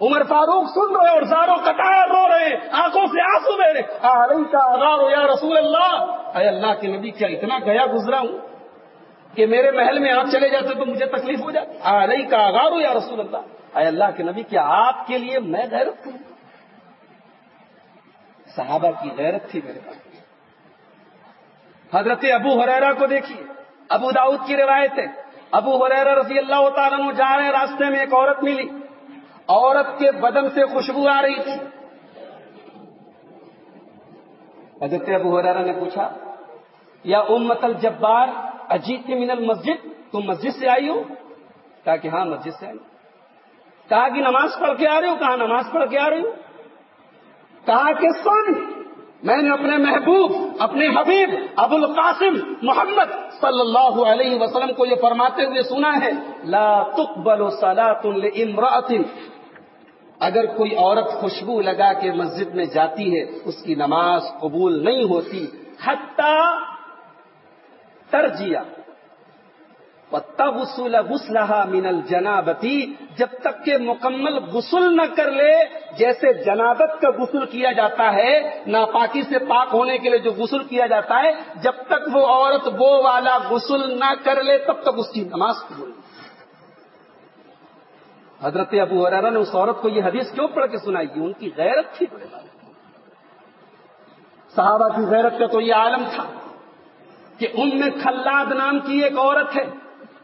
عمر فاروق سن رہے اور زاروں قطار رو رہے، آنکھوں سے آنسو بہ رہے، علیک اغار یا رسول اللہ، اے اللہ کے نبی کیا اتنا گیا گزرا ہوں کہ میرے محل میں آپ چلے جاتے تو مجھے تکلیف ہو جاتی؟ علیک اغار یا رسول اللہ، اے اللہ کے نبی کیا آپ کے لیے میں غیرت کروں؟ صحابہ کی غیرت تھی میرے پاس۔ حضرت ابو ہریرہ کو دیکھیے، ابو داؤد کی روایت ہے، ابو ہریرہ رضی اللہ تعالیٰ عنہ جا رہے، راستے میں ایک عورت ملی، عورت کے بدن سے خوشبو آ رہی تھی۔ حضرت ابو ہریرہ نے پوچھا یا امت الجبار اجیت من المسجد، تم مسجد سے آئی ہو؟ کہا کہ ہاں مسجد سے آئی۔ کہا کہ نماز پڑھ کے آ رہے ہو؟ کہا نماز پڑھ کے آ رہی ہوں۔ کہا کہ سن، میں نے اپنے محبوب، اپنے حبیب ابو القاسم محمد صلی اللہ علیہ وسلم کو یہ فرماتے ہوئے سنا ہے، لا تقبل صلاة لامرأة، اگر کوئی عورت خوشبو لگا کے مسجد میں جاتی ہے اس کی نماز قبول نہیں ہوتی، حتی ترجیہ وتغسل غسلها من الجنابتی، جب تک کہ مکمل غسل نہ کر لے، جیسے جنابت کا غسل کیا جاتا ہے، ناپاکی سے پاک ہونے کے لیے جو غسل کیا جاتا ہے، جب تک وہ عورت وہ والا غسل نہ کر لے تب تک اس کی نماز قبول نہیں۔ حضرت ابو ہریرہ نے اس عورت کو یہ حدیث کیوں پڑھ کے سنائی؟ کہ ان کی غیرت تھی بڑے بات۔ صحابہ کی غیرت کا تو یہ عالم تھا کہ ام خلاد نام کی ایک عورت ہے،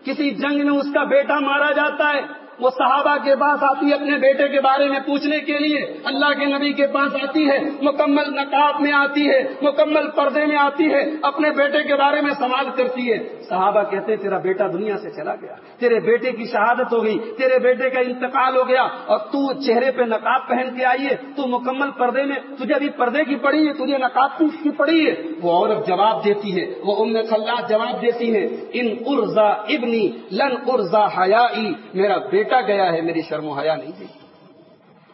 کسی جنگ میں اس کا بیٹا مارا جاتا ہے، وہ صحابہ کے پاس آتی ہے اپنے بیٹے کے بارے میں پوچھنے کے لیے، اللہ کے نبی کے پاس آتی ہے، مکمل نقاب میں آتی ہے، مکمل پردے میں آتی ہے، اپنے بیٹے کے بارے میں سوال کرتی ہے۔ صحابہ کہتے ہیں تیرا بیٹا دنیا سے چلا گیا، تیرے بیٹے کی شہادت ہو گئی، تیرے بیٹے کا انتقال ہو گیا، اور تو چہرے پہ نقاب پہن کے آئی ہے، تو مکمل پردے میں، تجھے ابھی پردے کی پڑی ہے، تجھے نقاب کی پڑی ہے؟ وہ عورت جواب دیتی ہے، وہ ام خلاد جواب دیتی ہے، ان ارزا ابنی لن ارزا حیائی، میرا بیٹا گیا ہے، میری شرم و حیا نہیں گئی،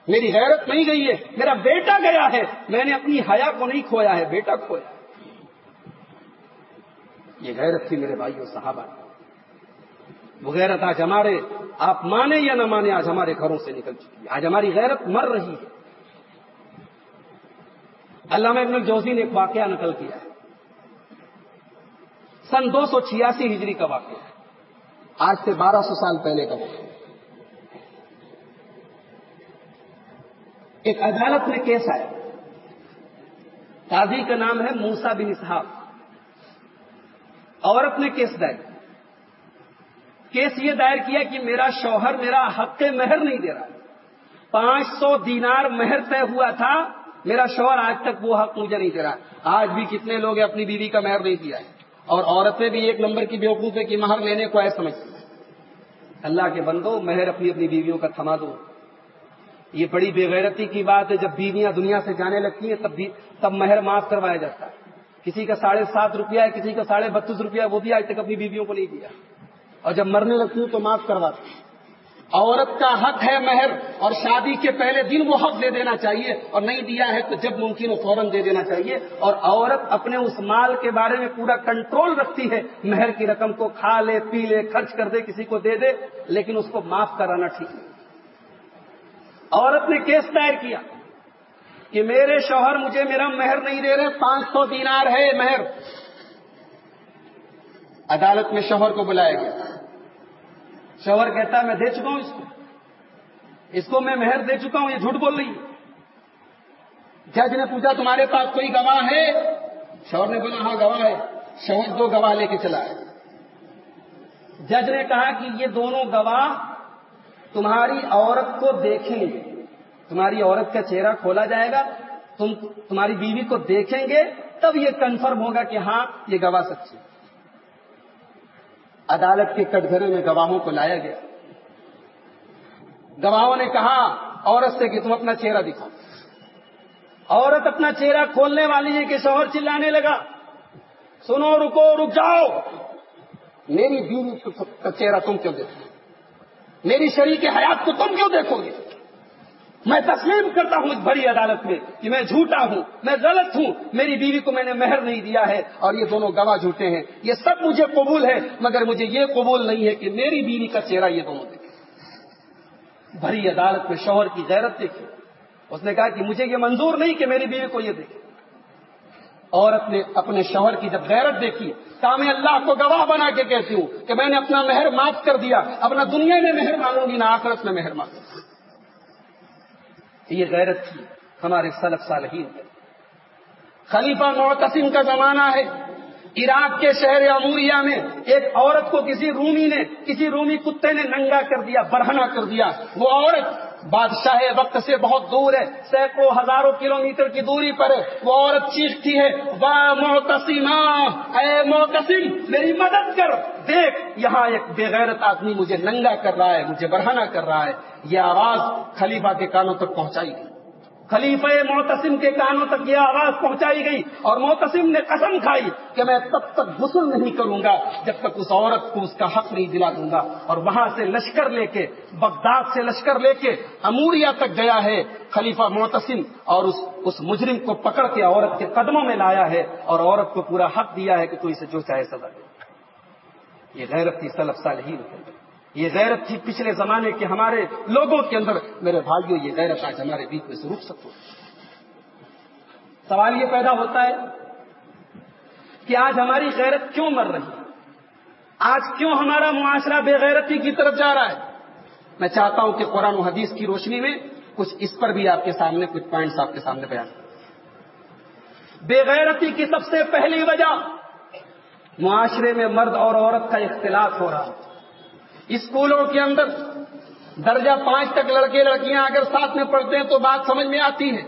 میری غیرت نہیں گئی ہے، میرا بیٹا گیا ہے، میں نے اپنی حیا کو نہیں کھویا ہے، بیٹا کھویا ہے۔ یہ غیرت تھی میرے بھائیوں صحابہ، وہ غیرت آج ہمارے، آپ مانے یا نہ مانے، آج ہمارے گھروں سے نکل چکی ہے، آج ہماری غیرت مر رہی ہے۔ علامہ ابن الجوزی نے ایک واقعہ نقل کیا ہے، سن 286 ہجری کا واقعہ ہے، آج سے 1200 سال پہلے کا واقعہ۔ ایک عدالت میں کیس آیا، قاضی کا نام ہے موسیٰ بن اسحاق، عورت نے کیس دائر، کیس یہ دائر کیا کہ میرا شوہر میرا حق مہر نہیں دے رہا، 500 دینار مہر طے ہوا تھا، میرا شوہر آج تک وہ حق مجھے نہیں دے رہا۔ آج بھی کتنے لوگ اپنی بیوی کا مہر نہیں دیا ہے، اور عورتیں بھی ایک نمبر کی بیوقوف ہے کہ مہر لینے کو ایسا سمجھتی ہیں۔ اللہ کے بندو، مہر اپنی اپنی بیویوں کا تھما دو۔ یہ بڑی بے غیرتی کی بات ہے، جب بیویاں دنیا سے جانے لگتی ہیں تب مہر معاف کروایا جاتا ہے۔ کسی کا 7.5 روپیہ ہے، کسی کا 32.5 روپیہ، وہ بھی آج تک اپنی بیویوں کو نہیں دیا، اور جب مرنے لگتی ہوں تو معاف کرواتے ہیں۔ عورت کا حق ہے مہر، اور شادی کے پہلے دن وہ حق دے دینا چاہیے، اور نہیں دیا ہے تو جب ممکن ہو فوراً دے دینا چاہیے۔ اور عورت اپنے اس مال کے بارے میں پورا کنٹرول رکھتی ہے، مہر کی رقم کو کھا لے، پی لے، خرچ کر دے، کسی کو دے دے، لیکن اس کو معاف کرانا ٹھیک نہیں۔ عورت نے کیس دائر کیا کہ میرے شوہر مجھے میرا مہر نہیں دے رہے، 500 دینار ہے مہر۔ عدالت میں شوہر کو بلایا گیا، شوہر کہتا ہے میں دے چکا ہوں اس کو میں مہر دے چکا ہوں، یہ جھوٹ بول رہی ہے۔ جج نے پوچھا تمہارے پاس کوئی گواہ ہے؟ شوہر نے بولا ہاں گواہ ہے۔ شوہر 2 گواہ لے کے چلا ہے۔ جج نے کہا کہ یہ دونوں گواہ تمہاری عورت کو دیکھیں گے، تمہاری عورت کا چہرہ کھولا جائے گا، تمہاری بیوی کو دیکھیں گے، تب یہ کنفرم ہوگا کہ ہاں یہ گواہ سچے۔ عدالت کے کٹگھرے میں گواہوں کو لایا گیا، گواہوں نے کہا عورت سے کہ تم اپنا چہرہ دکھاؤ۔ عورت اپنا چہرہ کھولنے والی ہے کہ شوہر چلانے لگا، سنو، رکو، رک جاؤ، میری بیوی کا چہرہ تم کیوں دیکھو گے؟ میری شریک حیات کو تم کیوں دیکھو گے؟ میں تسلیم کرتا ہوں اس بڑی عدالت میں کہ میں جھوٹا ہوں، میں غلط ہوں، میری بیوی کو میں نے مہر نہیں دیا ہے، اور یہ دونوں گواہ جھوٹے ہیں۔ یہ سب مجھے قبول ہے، مگر مجھے یہ قبول نہیں ہے کہ میری بیوی کا چہرہ یہ دونوں دیکھیں۔ بڑی عدالت میں شوہر کی غیرت دیکھی، اس نے کہا کہ مجھے یہ منظور نہیں کہ میری بیوی کو یہ دیکھے۔ عورت نے اپنے شوہر کی جب غیرت دیکھی، کہا میں اللہ کو گواہ بنا کے کہتی ہوں کہ میں نے اپنا مہر معاف کر دیا، اپنا دنیا میں مہر مانگوں گی، نہ آخرت میں مہر مانگوں گی۔ یہ غیرت تھی ہمارے سلف صالحین کی۔ خلیفہ معتصم کا زمانہ ہے، عراق کے شہر اموریہ میں ایک عورت کو کسی رومی کتے نے ننگا کر دیا، برہنہ کر دیا۔ وہ عورت بادشاہ وقت سے بہت دور ہے، سینکڑوں ہزاروں کلومیٹر کی دوری پر ہے۔ وہ عورت چیختی ہے، واہ معتصمہ، اے معتصم میری مدد کر، دیکھ یہاں ایک بے غیرت آدمی مجھے ننگا کر رہا ہے، مجھے برہنہ کر رہا ہے۔ یہ آواز خلیفہ کے کانوں تک پہنچائی گئی، خلیفہ معتصم کے کانوں تک یہ آواز پہنچائی گئی، اور معتصم نے قسم کھائی کہ میں تب تک غسل نہیں کروں گا جب تک اس عورت کو اس کا حق نہیں دلا دوں گا۔ اور وہاں سے لشکر لے کے، بغداد سے لشکر لے کے اموریہ تک گیا ہے خلیفہ معتصم، اور اس مجرم کو پکڑ کے عورت کے قدموں میں لایا ہے، اور عورت کو پورا حق دیا ہے کہ تو اسے جو چاہے سزا دے۔ یہ غیرت تھی سلف صالحین کی، یہ غیرت تھی پچھلے زمانے کے ہمارے لوگوں کے اندر۔ میرے بھائیوں، یہ غیرت آج ہمارے بیچ میں سے رک سکو۔ سوال یہ پیدا ہوتا ہے کہ آج ہماری غیرت کیوں مر رہی ہے؟ آج کیوں ہمارا معاشرہ بے غیرتی کی طرف جا رہا ہے؟ میں چاہتا ہوں کہ قرآن و حدیث کی روشنی میں کچھ اس پر بھی آپ کے سامنے کچھ پوائنٹس آپ کے سامنے بیان کروں۔ بے غیرتی کی سب سے پہلی وجہ معاشرے میں مرد اور عورت کا اختلاط ہو رہا ہے۔ اسکولوں کے اندر درجہ 5 تک لڑکے لڑکیاں اگر ساتھ میں پڑھتے ہیں تو بات سمجھ میں آتی ہے.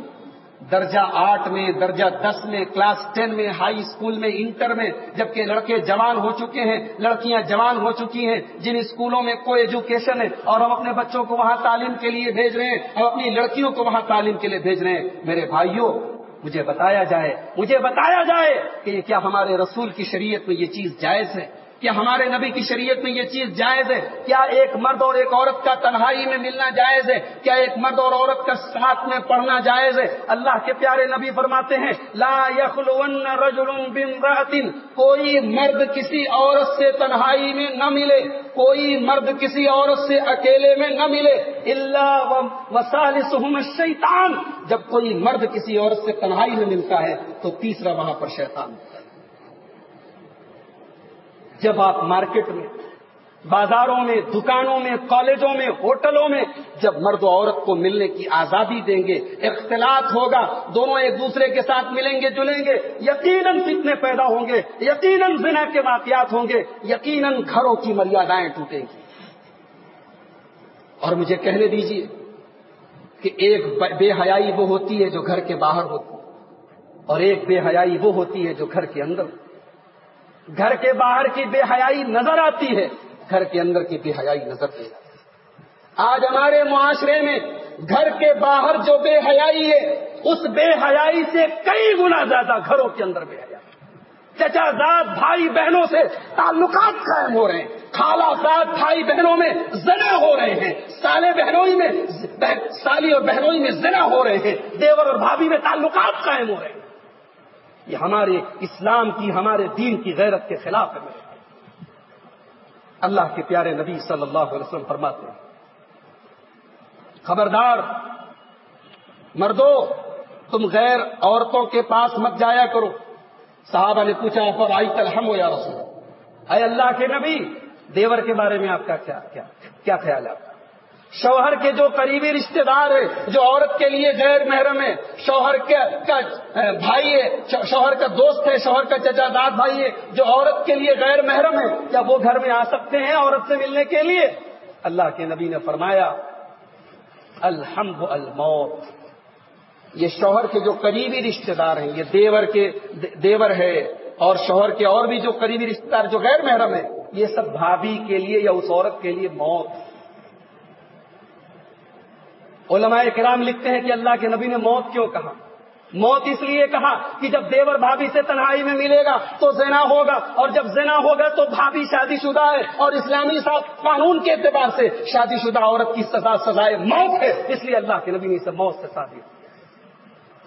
درجہ 8 میں، درجہ 10 میں، کلاس 10 میں، ہائی اسکول میں، انٹر میں، جبکہ لڑکے جوان ہو چکے ہیں، لڑکیاں جوان ہو چکی ہیں، جن اسکولوں میں کوئی ایجوکیشن ہے اور ہم اپنے بچوں کو وہاں تعلیم کے لیے بھیج رہے ہیں، ہم اپنی لڑکیوں کو وہاں تعلیم کے لیے بھیج رہے ہیں. میرے بھائیوں، مجھے بتایا جائے کہ کیا ہمارے رسول کی شریعت میں یہ چیز جائز ہے؟ کیا ہمارے نبی کی شریعت میں یہ چیز جائز ہے؟ کیا ایک مرد اور ایک عورت کا تنہائی میں ملنا جائز ہے؟ کیا ایک مرد اور عورت کا ساتھ میں پڑھنا جائز ہے؟ اللہ کے پیارے نبی فرماتے ہیں لا یخلون رجل بامرأۃ، کوئی مرد کسی عورت سے تنہائی میں نہ ملے، کوئی مرد کسی عورت سے اکیلے میں نہ ملے، الا وثالثہم الشیطان، جب کوئی مرد کسی عورت سے تنہائی میں ملتا ہے تو تیسرا وہاں پر شیطان ہوتا ہے. جب آپ مارکیٹ میں، بازاروں میں، دکانوں میں، کالجوں میں، ہوٹلوں میں جب مرد و عورت کو ملنے کی آزادی دیں گے، اختلاط ہوگا، دونوں ایک دوسرے کے ساتھ ملیں گے جلیں گے، یقیناً فتنے پیدا ہوں گے، یقیناً زنا کے واقعات ہوں گے، یقیناً گھروں کی مریادائیں ٹوٹیں گی. اور مجھے کہنے دیجیے کہ ایک بے حیائی وہ ہوتی ہے جو گھر کے باہر ہوتی ہے، اور ایک بے حیائی وہ ہوتی ہے جو گھر کے اندر ہوتی ہے. گھر کے باہر کی بے حیائی نظر آتی ہے، گھر کے اندر کی بے حیائی نظر نہیں آتی. آج ہمارے معاشرے میں گھر کے باہر جو بے حیائی ہے، اس بے حیائی سے کئی گنا زیادہ گھروں کے اندر بے حیائی. چچا زاد بھائی بہنوں سے تعلقات قائم ہو رہے ہیں، خالہ زاد بھائی بہنوں میں زنا ہو رہے ہیں، سالے بہنوئی میں سالی اور بہنوئی میں زنا ہو رہے ہیں، دیور اور بھابھی میں تعلقات قائم ہو رہے ہیں. یہ ہمارے اسلام کی، ہمارے دین کی غیرت کے خلاف ہے. اللہ کے پیارے نبی صلی اللہ علیہ وسلم فرماتے ہیں خبردار مردو، تم غیر عورتوں کے پاس مت جایا کرو. صحابہ نے پوچھا فرأیت الحم یا رسول اللہ، اے اللہ کے نبی، دیور کے بارے میں آپ کا کیا خیال ہے؟ شوہر کے جو قریبی رشتہ دار ہے، جو عورت کے لیے غیر محرم ہے، شوہر کا بھائی ہے، شوہر کا دوست ہے، شوہر کا چچا داد بھائی ہے، جو عورت کے لیے غیر محرم ہے، کیا وہ گھر میں آ سکتے ہیں عورت سے ملنے کے لیے؟ اللہ کے نبی نے فرمایا الحمد الموت. یہ شوہر کے جو قریبی رشتہ دار ہیں، یہ دیور ہے، اور شوہر کے اور بھی جو قریبی رشتہ دار جو غیر محرم ہے، یہ سب بھابھی کے لیے یا اس عورت کے لیے موت. علماء کرام لکھتے ہیں کہ اللہ کے نبی نے موت کیوں کہا؟ موت اس لیے کہا کہ جب دیور بھابھی سے تنہائی میں ملے گا تو زنا ہوگا، اور جب زنا ہوگا تو بھابھی شادی شدہ ہے، اور اسلامی قانون کے اعتبار سے شادی شدہ عورت کی سزائے موت ہے. اس لیے اللہ کے نبی نے اسے موت سے شادی.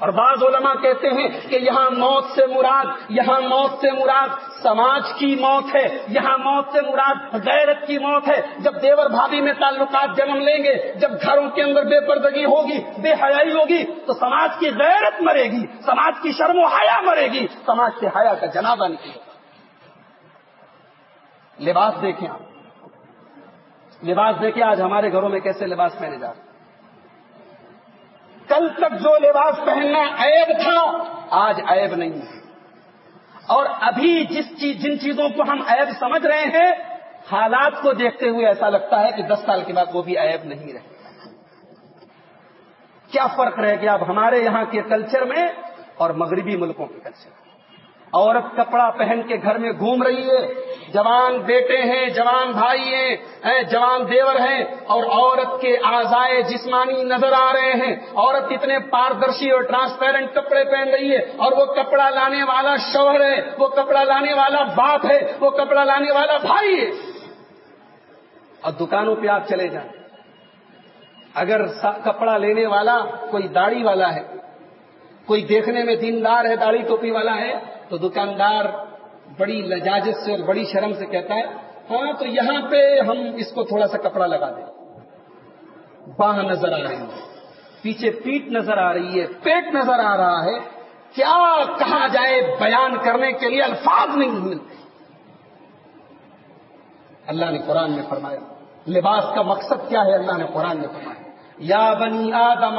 اور بعض علماء کہتے ہیں کہ یہاں موت سے مراد سماج کی موت ہے، یہاں موت سے مراد غیرت کی موت ہے. جب دیور بھابھی میں تعلقات جنم لیں گے، جب گھروں کے اندر بے پردگی ہوگی، بے حیائی ہوگی، تو سماج کی غیرت مرے گی، سماج کی شرم و حیا مرے گی، سماج سے حیا کا جنازہ نکلے گا. لباس دیکھیں آپ، لباس دیکھیں آج ہمارے گھروں میں کیسے لباس پہنے جا رہے ہیں. کل تک جو لباس پہننا عیب تھا آج عیب نہیں ہے، اور ابھی جن چیزوں کو ہم عیب سمجھ رہے ہیں، حالات کو دیکھتے ہوئے ایسا لگتا ہے کہ 10 سال کے بعد وہ بھی عیب نہیں رہے. کیا فرق رہ گیا اب ہمارے یہاں کے کلچر میں اور مغربی ملکوں کے کلچر میں؟ عورت کپڑا پہن کے گھر میں گھوم رہی ہے، جوان بیٹے ہیں، جوان بھائی ہیں، جوان دیور ہیں، اور عورت کے اعضائے جسمانی نظر آ رہے ہیں. عورت اتنے پاردرشی اور ٹرانسپیرنٹ کپڑے پہن رہی ہے، اور وہ کپڑا لانے والا شوہر ہے، وہ کپڑا لانے والا باپ ہے، وہ کپڑا لانے والا بھائی ہے. اور دکانوں پہ آپ چلے جائیں، اگر کپڑا لینے والا کوئی داڑھی والا ہے، کوئی دیکھنے میں دیندار ہے، داڑھی ٹوپی والا ہے، تو دکاندار بڑی لجاجت سے اور بڑی شرم سے کہتا ہے ہاں تو یہاں پہ ہم اس کو تھوڑا سا کپڑا لگا دیں. باہ نظر آ رہی ہے، پیچھے پیٹ نظر آ رہی ہے، پیٹ نظر آ رہا ہے، کیا کہا جائے، بیان کرنے کے لیے الفاظ نہیں ملتے. اللہ نے قرآن میں فرمایا لباس کا مقصد کیا ہے. اللہ نے قرآن میں فرمایا یا بنی آدم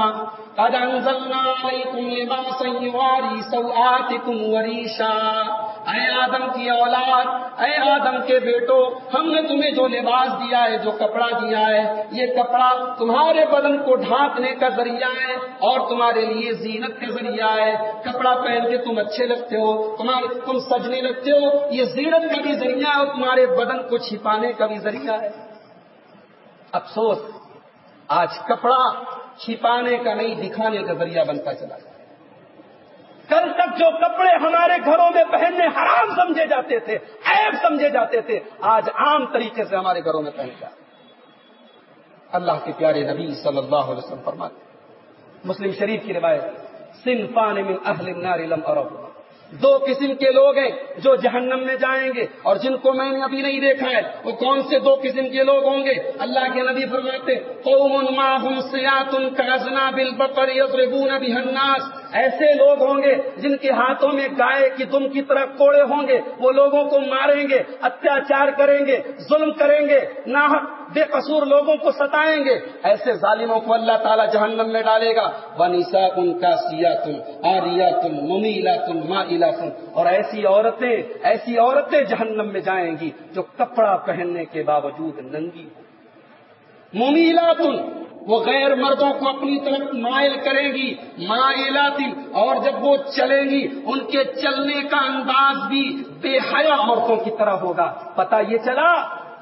قد انزلنا علیکم لباسا یواری سوآتکم وریشا. اے آدم کی اولاد، اے آدم کے بیٹو، ہم نے تمہیں جو لباس دیا ہے، جو کپڑا دیا ہے، یہ کپڑا تمہارے بدن کو ڈھانکنے کا ذریعہ ہے اور تمہارے لیے زینت کا ذریعہ ہے۔ کپڑا پہن کے تم اچھے لگتے ہو، تم سجنے لگتے ہو، یہ زینت کا بھی ذریعہ ہے اور تمہارے بدن کو چھپانے کا بھی ذریعہ ہے۔ افسوس، آج کپڑا چھپانے کا نہیں، دکھانے کا ذریعہ بنتا چلا گیا۔ کل تک جو کپڑے ہمارے گھروں میں پہننے حرام سمجھے جاتے تھے، عیب سمجھے جاتے تھے، آج عام طریقے سے ہمارے گھروں میں پہن جاتے۔ اللہ کے پیارے نبی صلی اللہ علیہ وسلم فرماتے، مسلم شریف کی روایت، صنفان من اہل النار لم ارہما، دو قسم کے لوگ ہیں جو جہنم میں جائیں گے اور جن کو میں نے ابھی نہیں دیکھا ہے۔ وہ کون سے دو قسم کے لوگ ہوں گے؟ اللہ کے نبی فرماتے، قوم معهم سیاط کاذناب البقر یضربون بها الناس، ایسے لوگ ہوں گے جن کے ہاتھوں میں گائے کی دم کی طرح کوڑے ہوں گے، وہ لوگوں کو ماریں گے، اتیاچار کریں گے، ظلم کریں گے، ناحق بے قصور لوگوں کو ستائیں گے۔ ایسے ظالموں کو اللہ تعالیٰ جہنم میں ڈالے گا۔ وَنِسَاءٌ كَاسِيَاتٌ عَارِيَاتٌ مُمِيلَاتٌ مَائِلَاتٌ، اور ایسی عورتیں جہنم میں جائیں گی جو کپڑا پہننے کے باوجود ننگی ہوں۔ مُمِيلَاتٌ، وہ غیر مردوں کو اپنی طرف مائل کریں گی، مائلات، اور جب وہ چلیں گی ان کے چلنے کا انداز بھی بے حیا عورتوں کی طرح ہوگا۔ پتہ یہ چلا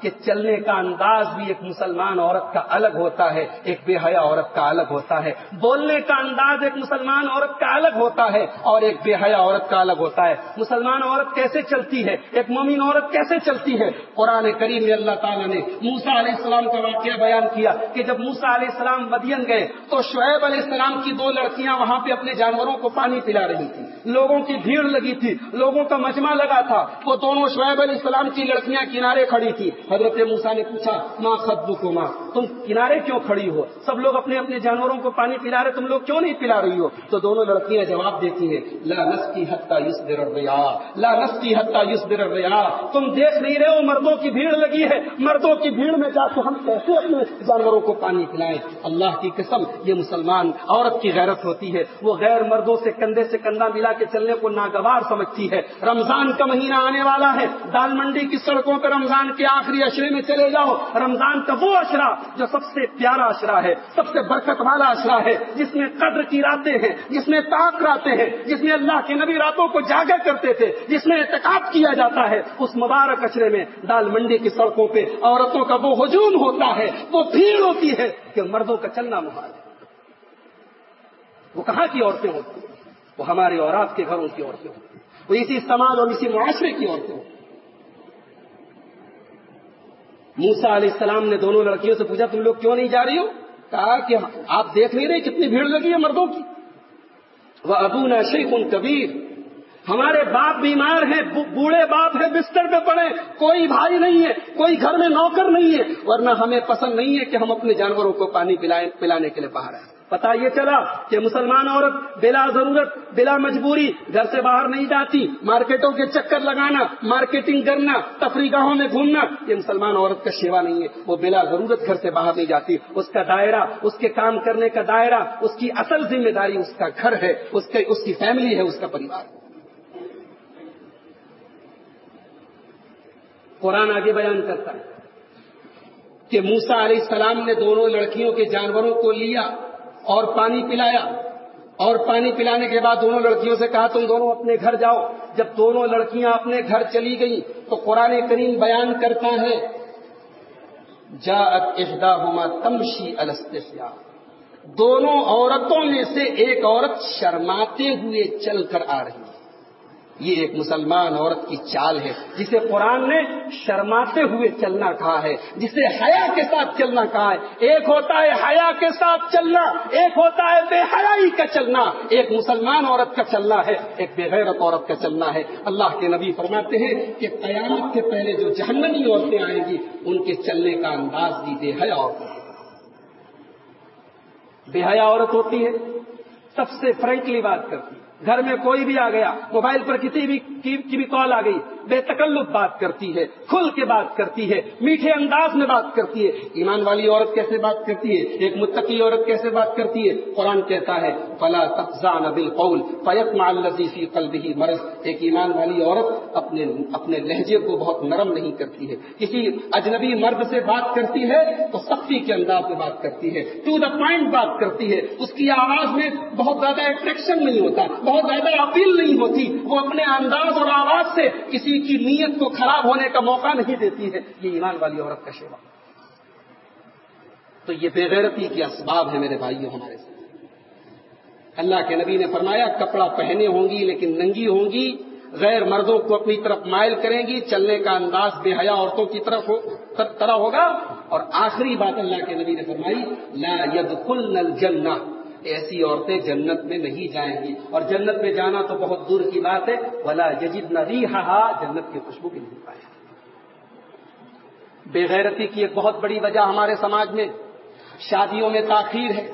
کہ چلنے کا انداز بھی ایک مسلمان عورت کا الگ ہوتا ہے، ایک بے حیا عورت کا الگ ہوتا ہے۔ بولنے کا انداز ایک مسلمان عورت کا الگ ہوتا ہے اور ایک بے حیا عورت کا الگ ہوتا ہے۔ مسلمان عورت کیسے چلتی ہے، ایک مومن عورت کیسے چلتی ہے؟ قرآن کریم میں اللہ تعالیٰ نے موسیٰ علیہ السلام کا واقعہ بیان کیا کہ جب موسیٰ علیہ السلام مدین گئے تو شعیب علیہ السلام کی دو لڑکیاں وہاں پہ اپنے جانوروں کو پانی پلا رہی تھی۔ لوگوں کی بھیڑ لگی تھی، لوگوں کا مجمع لگا تھا، وہ دونوں شعیب علیہ السلام کی لڑکیاں کنارے کھڑی تھی۔ حضرت موسیٰ نے پوچھا، ما خطبکما، تم کنارے کیوں کھڑی ہو؟ سب لوگ اپنے اپنے جانوروں کو پانی پلا رہے، تم لوگ کیوں نہیں پلا رہی ہو؟ تو دونوں لڑکیاں جواب دیتی ہیں، لا نسقی حتی یصدر الرعاء، لا نسقی حتی یصدر الرعاء، تم دیکھ نہیں رہے ہو مردوں کی بھیڑ لگی ہے، مردوں کی بھیڑ میں جا کے ہم کیسے اپنے جانوروں کو پانی پلائیں؟ اللہ کی قسم، یہ مسلمان عورت کی غیرت ہوتی ہے۔ وہ غیر مردوں سے کندھے سے کندھا ملا کے چلنے کو ناگوار سمجھتی ہے۔ رمضان کا مہینہ آنے والا ہے، دال منڈی کی سڑکوں پہ رمضان کے آخری عشرے میں چلے جاؤ، رمضان کا وہ عشرہ جو سب سے پیارا عشرہ ہے، سب سے برکت والا عشرہ ہے، جس میں قدر کی راتیں ہیں، جس میں طاق راتیں ہیں، جس میں اللہ کے نبی راتوں کو جاگا کرتے تھے، جس میں اعتکاف کیا جاتا ہے۔ اس مبارک عشرے میں دال منڈی کی سڑکوں پہ عورتوں کا وہ ہجوم ہوتا ہے، وہ بھیڑ ہوتی ہے کہ مردوں کا چلنا محال ہے۔ وہ کہاں کی عورتیں ہوتی ہیں؟ وہ ہمارے اور آپ کے گھروں کی عورتیں ہوتی ہیں، وہ اسی سماج اور اسی معاشرے کی عورتیں ہوتی ہیں۔ موسیٰ علیہ السلام نے دونوں لڑکیوں سے پوچھا، تم لوگ کیوں نہیں جا رہی ہو؟ کہا کہ آپ دیکھ نہیں رہے کتنی بھیڑ لگی ہے مردوں کی۔ وَأَبُونَا شَيْخٌ كَبِيرٌ، ہمارے باپ بیمار ہیں، بوڑھے باپ ہیں، بستر پہ پڑے، کوئی بھائی نہیں ہے، کوئی گھر میں نوکر نہیں ہے، ورنہ ہمیں پسند نہیں ہے کہ ہم اپنے جانوروں کو پانی پلانے کے لیے باہر آئیں۔ پتہ یہ چلا کہ مسلمان عورت بلا ضرورت، بلا مجبوری گھر سے باہر نہیں جاتی۔ مارکیٹوں کے چکر لگانا، مارکیٹنگ کرنا، تفریح گاہوں میں گھومنا، یہ مسلمان عورت کا شیوا نہیں ہے۔ وہ بلا ضرورت گھر سے باہر نہیں جاتی۔ اس کا دائرہ، اس کے کام کرنے کا دائرہ، اس کی اصل ذمہ داری اس کا گھر ہے، اس کی فیملی ہے، اس کا پریوار۔ قرآن آگے بیان کرتا ہے کہ موسیٰ علیہ السلام نے دونوں لڑکیوں کے جانوروں کو لیا اور پانی پلایا، اور پانی پلانے کے بعد دونوں لڑکیوں سے کہا تم دونوں اپنے گھر جاؤ۔ جب دونوں لڑکیاں اپنے گھر چلی گئیں تو قرآن کریم بیان کرتا ہے، جاءت احداہما تمشی علی استحیاء، دونوں عورتوں میں سے ایک عورت شرماتے ہوئے چل کر آ رہی ہے۔ یہ ایک مسلمان عورت کی چال ہے، جسے قرآن نے شرماتے ہوئے چلنا کہا ہے، جسے حیا کے ساتھ چلنا کہا ہے۔ ایک ہوتا ہے حیا کے ساتھ چلنا، ایک ہوتا ہے بے حیائی کا چلنا۔ ایک مسلمان عورت کا چلنا ہے، ایک بے غیرت عورت کا چلنا ہے۔ اللہ کے نبی فرماتے ہیں کہ قیامت کے پہلے جو جہنمی عورتیں آئیں گی ان کے چلنے کا انداز بھی بے حیا عورت ہے۔ بے حیا عورت ہوتی ہے، سب سے فرینکلی بات کرتی ہے، گھر میں کوئی بھی آ گیا, موبائل پر کسی بھی کی بھی کال آ گئی, بے تکلف بات کرتی ہے, کھل کے بات کرتی ہے, میٹھے انداز میں بات کرتی ہے. ایمان والی عورت کیسے بات کرتی ہے, ایک متقی عورت کیسے بات کرتی ہے؟ قرآن کہتا ہے فلا تخضعن بالقول فیطمع الذی فی قلبہ مرض. ایک ایمان والی عورت اپنے لہجے کو بہت نرم نہیں کرتی ہے. کسی اجنبی مرد سے بات کرتی ہے تو سختی کے انداز میں بات کرتی ہے, ٹو دا پوائنٹ بات کرتی ہے. اس کی آواز میں بہت زیادہ اٹریکشن نہیں ہوتا, بہت زیادہ اپیل نہیں ہوتی. وہ اپنے انداز اور آواز سے کسی کی نیت کو خراب ہونے کا موقع نہیں دیتی ہے. یہ ایمان والی عورت کا شیوا. تو یہ بے غیرتی کے اسباب ہیں میرے بھائیوں ہمارے ساتھ. اللہ کے نبی نے فرمایا کپڑا پہنے ہوں گی لیکن ننگی ہوں گی, غیر مردوں کو اپنی طرف مائل کریں گی, چلنے کا انداز بے حیا عورتوں کی طرح ہوگا. اور آخری بات اللہ کے نبی نے فرمائی لا يدخلن الجنہ, ایسی عورتیں جنت میں نہیں جائیں گی. اور جنت میں جانا تو بہت دور کی بات ہے, ولا یجدن ریحھا, جنت کی خوشبو بھی نہیں پائیں. بے غیرتی کی ایک بہت بڑی وجہ ہمارے سماج میں شادیوں میں تاخیر ہے,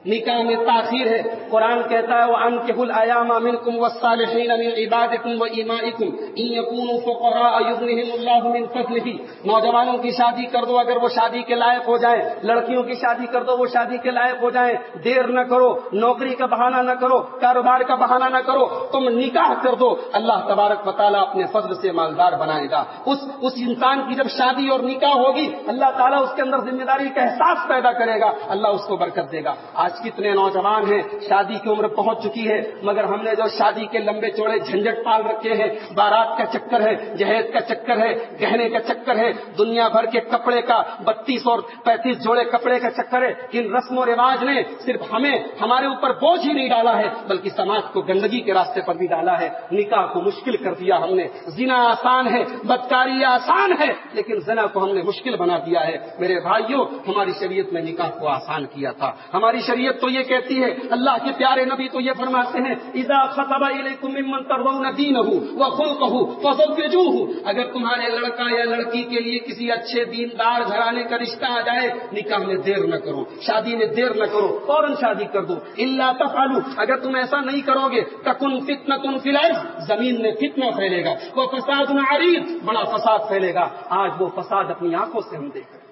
نکاح میں تاخیر ہے. قرآن کہتا ہے وَأَنكِحُوا الْأَيَامَ مِنكُمْ وَالصَّالِحِينَ مِنْ عِبَادِكُمْ وَإِمَائِكُمْ إِنْ يَكُونُوا فُقَرَاءَ يُغْنِهِمُ اللَّهُ مِنْ فَضْلِهِ. نوجوانوں کی شادی کر دو اگر وہ شادی کے لائق ہو جائیں, لڑکیوں کی شادی کر دو وہ شادی کے لائق ہو جائیں. دیر نہ کرو, نوکری کا بہانہ نہ کرو, کاروبار کا بہانہ نہ کرو, تم نکاح کر دو. اللہ تبارک و تعالیٰ اپنے فضل سے مالدار بنائے گا. اس انسان کی جب شادی اور نکاح ہوگی اللہ تعالیٰ اس کے اندر ذمہ داری کا احساس پیدا کرے گا, اللہ اس کو برکت دے گا. آج کتنے نوجوان ہیں شادی کی عمر پہنچ چکی ہے مگر ہم نے جو شادی کے لمبے چوڑے جھنجٹ پال رکھے ہیں, بارات کا چکر ہے, جہیز کا چکر ہے, گہنے کا چکر ہے, دنیا بھر کے کپڑے کا 32 اور 35 جوڑے کپڑے کا چکر ہے. ان رسم و رواج نے صرف ہمارے اوپر بوجھ ہی نہیں ڈالا ہے بلکہ سماج کو گندگی کے راستے پر بھی ڈالا ہے. نکاح کو مشکل کر دیا ہم نے. زنا آسان ہے, بدکاری آسان ہے, لیکن زنا کو ہم نے مشکل بنا دیا ہے. میرے بھائیوں ہماری شریعت میں نکاح کو آسان کیا تھا. ہماری شریعت تو یہ کہتی ہے, اللہ کے پیارے نبی تو یہ فرماتے ہیں اذا خطب الیکم ممن ترضون دینہ وخلقہ فزوجوہ. اگر تمہارے لڑکا یا لڑکی کے لیے کسی اچھے دیندار گھرانے کا رشتہ آ جائے, نکاح میں دیر نہ کرو, شادی میں دیر نہ کرو, فوراً شادی کر دو. الا تفعلوا, اگر تم ایسا نہیں کرو گے تکن فتنۃ فی الارض, زمین میں فتنہ پھیلے گا, وفساد عریض, بڑا فساد پھیلے گا. آج وہ فساد اپنی آنکھوں سے ہم دیکھ رہے ہیں.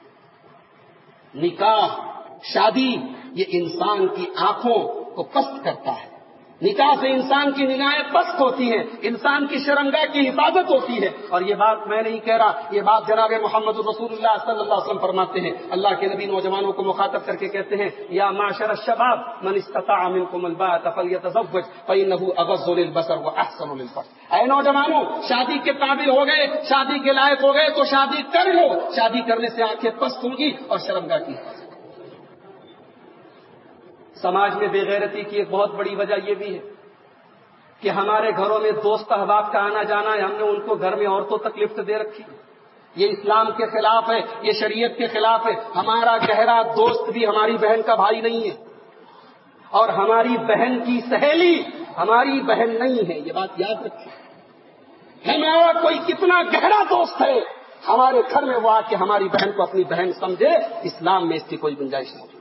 نکاح شادی یہ انسان کی آنکھوں کو پست کرتا ہے. نکاح سے انسان کی نگاہیں پست ہوتی ہیں, انسان کی شرمگاہ کی حفاظت ہوتی ہے. اور یہ بات میں نہیں کہہ رہا, یہ بات جناب محمد رسول اللہ صلی اللہ علیہ وسلم فرماتے ہیں. اللہ کے نبی نوجوانوں کو مخاطب کر کے کہتے ہیں یا معشر الشباب من استطاع منکم الباءۃ فلیتزوج فانہ اغض للبصر واحسن للفرج. اے نوجوانوں, شادی کے قابل ہو گئے, شادی کے لائق ہو گئے تو شادی کر لو. شادی کرنے سے آنکھیں پست ہوں گی اور شرمگاہ کی حفاظت. سماج میں بے غیرتی کی ایک بہت بڑی وجہ یہ بھی ہے کہ ہمارے گھروں میں دوست احباب کا آنا جانا ہے, ہم نے ان کو گھر میں عورتوں تک لفٹ دے رکھی. یہ اسلام کے خلاف ہے, یہ شریعت کے خلاف ہے. ہمارا گہرا دوست بھی ہماری بہن کا بھائی نہیں ہے, اور ہماری بہن کی سہیلی ہماری بہن نہیں ہے. یہ بات یاد رکھیں. ہمارا کوئی کتنا گہرا دوست ہے, ہمارے گھر میں وہ آ کے ہماری بہن کو اپنی بہن سمجھے, اسلام میں اس کی کوئی گنجائش نہیں.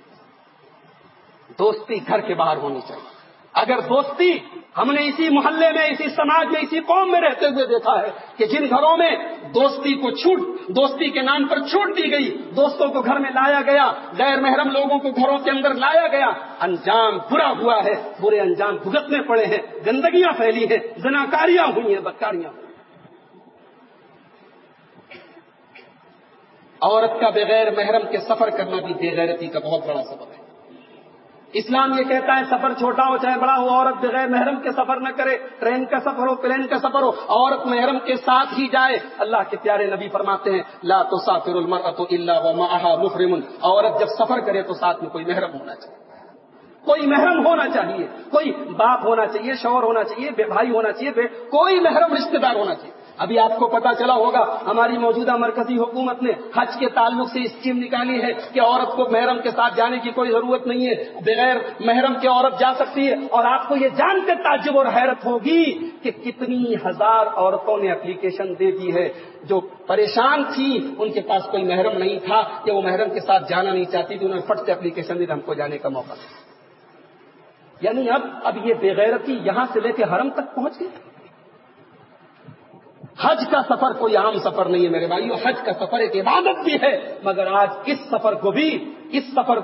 دوستی گھر کے باہر ہونی چاہیے. اگر دوستی ہم نے اسی محلے میں, اسی سماج میں, اسی قوم میں رہتے ہوئے دیکھا ہے کہ جن گھروں میں دوستی کے نام پر چھوٹ دی گئی, دوستوں کو گھر میں لایا گیا, غیر محرم لوگوں کو گھروں کے اندر لایا گیا, انجام برا ہوا ہے, برے انجام بھگتنے پڑے ہیں, گندگیاں پھیلی ہیں, زناکاریاں ہوئی ہیں, بدکاریاں ہوئی. عورت کا بغیر محرم کے سفر کرنا بھی بے غیرتی کا بہت بڑا سبب ہے. اسلام یہ کہتا ہے سفر چھوٹا ہو چاہے بڑا ہو, عورت بغیر محرم کے سفر نہ کرے. ٹرین کا سفر ہو, پلین کا سفر ہو, عورت محرم کے ساتھ ہی جائے. اللہ کے پیارے نبی فرماتے ہیں لا تسافر المرأة الا ومعها محرم. عورت جب سفر کرے تو ساتھ میں کوئی محرم ہونا چاہیے, کوئی محرم ہونا چاہیے, کوئی باپ ہونا چاہیے, شوہر ہونا چاہیے, بھائی ہونا چاہیے, کوئی محرم رشتہ دار ہونا چاہیے. ابھی آپ کو پتا چلا ہوگا ہماری موجودہ مرکزی حکومت نے حج کے تعلق سے اسکیم نکالی ہے کہ عورت کو محرم کے ساتھ جانے کی کوئی ضرورت نہیں ہے, بغیر محرم کے عورت جا سکتی ہے. اور آپ کو یہ جان کر تعجب اور حیرت ہوگی کہ کتنی ہزار عورتوں نے اپلیکیشن دے دی ہے جو پریشان تھی, ان کے پاس کوئی محرم نہیں تھا, کہ وہ محرم کے ساتھ جانا نہیں چاہتی تھی, انہوں نے فٹ سے اپلیکیشن دی, ہم کو جانے کا موقع. یعنی اب یہ بے غیرتی یہاں سے لے کے حرم تک پہنچ گئی. حج کا سفر کوئی عام سفر نہیں ہے میرے بھائیو، حج کا سفر ایک عبادت بھی ہے، مگر آج اس سفر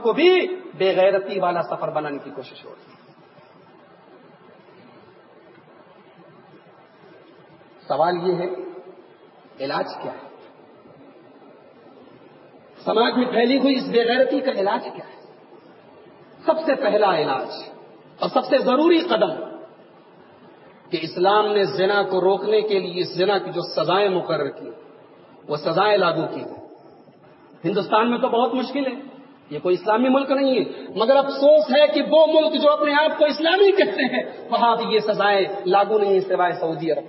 کو بھی بے غیرتی والا سفر بنانے کی کوشش ہو رہی ہے. سوال یہ ہے علاج کیا ہے؟ سماج میں پھیلی ہوئی اس بے غیرتی کا علاج کیا ہے؟ سب سے پہلا علاج اور سب سے ضروری قدم کہ اسلام نے زنا کو روکنے کے لیے اس زنا کی جو سزائیں مقرر کی وہ سزائیں لاگو کی. ہندوستان میں تو بہت مشکل ہے، یہ کوئی اسلامی ملک نہیں ہے، مگر افسوس ہے کہ وہ ملک جو اپنے آپ کو اسلامی کہتے ہیں وہاں بھی یہ سزائیں لاگو نہیں ہیں سوائے سعودی عرب.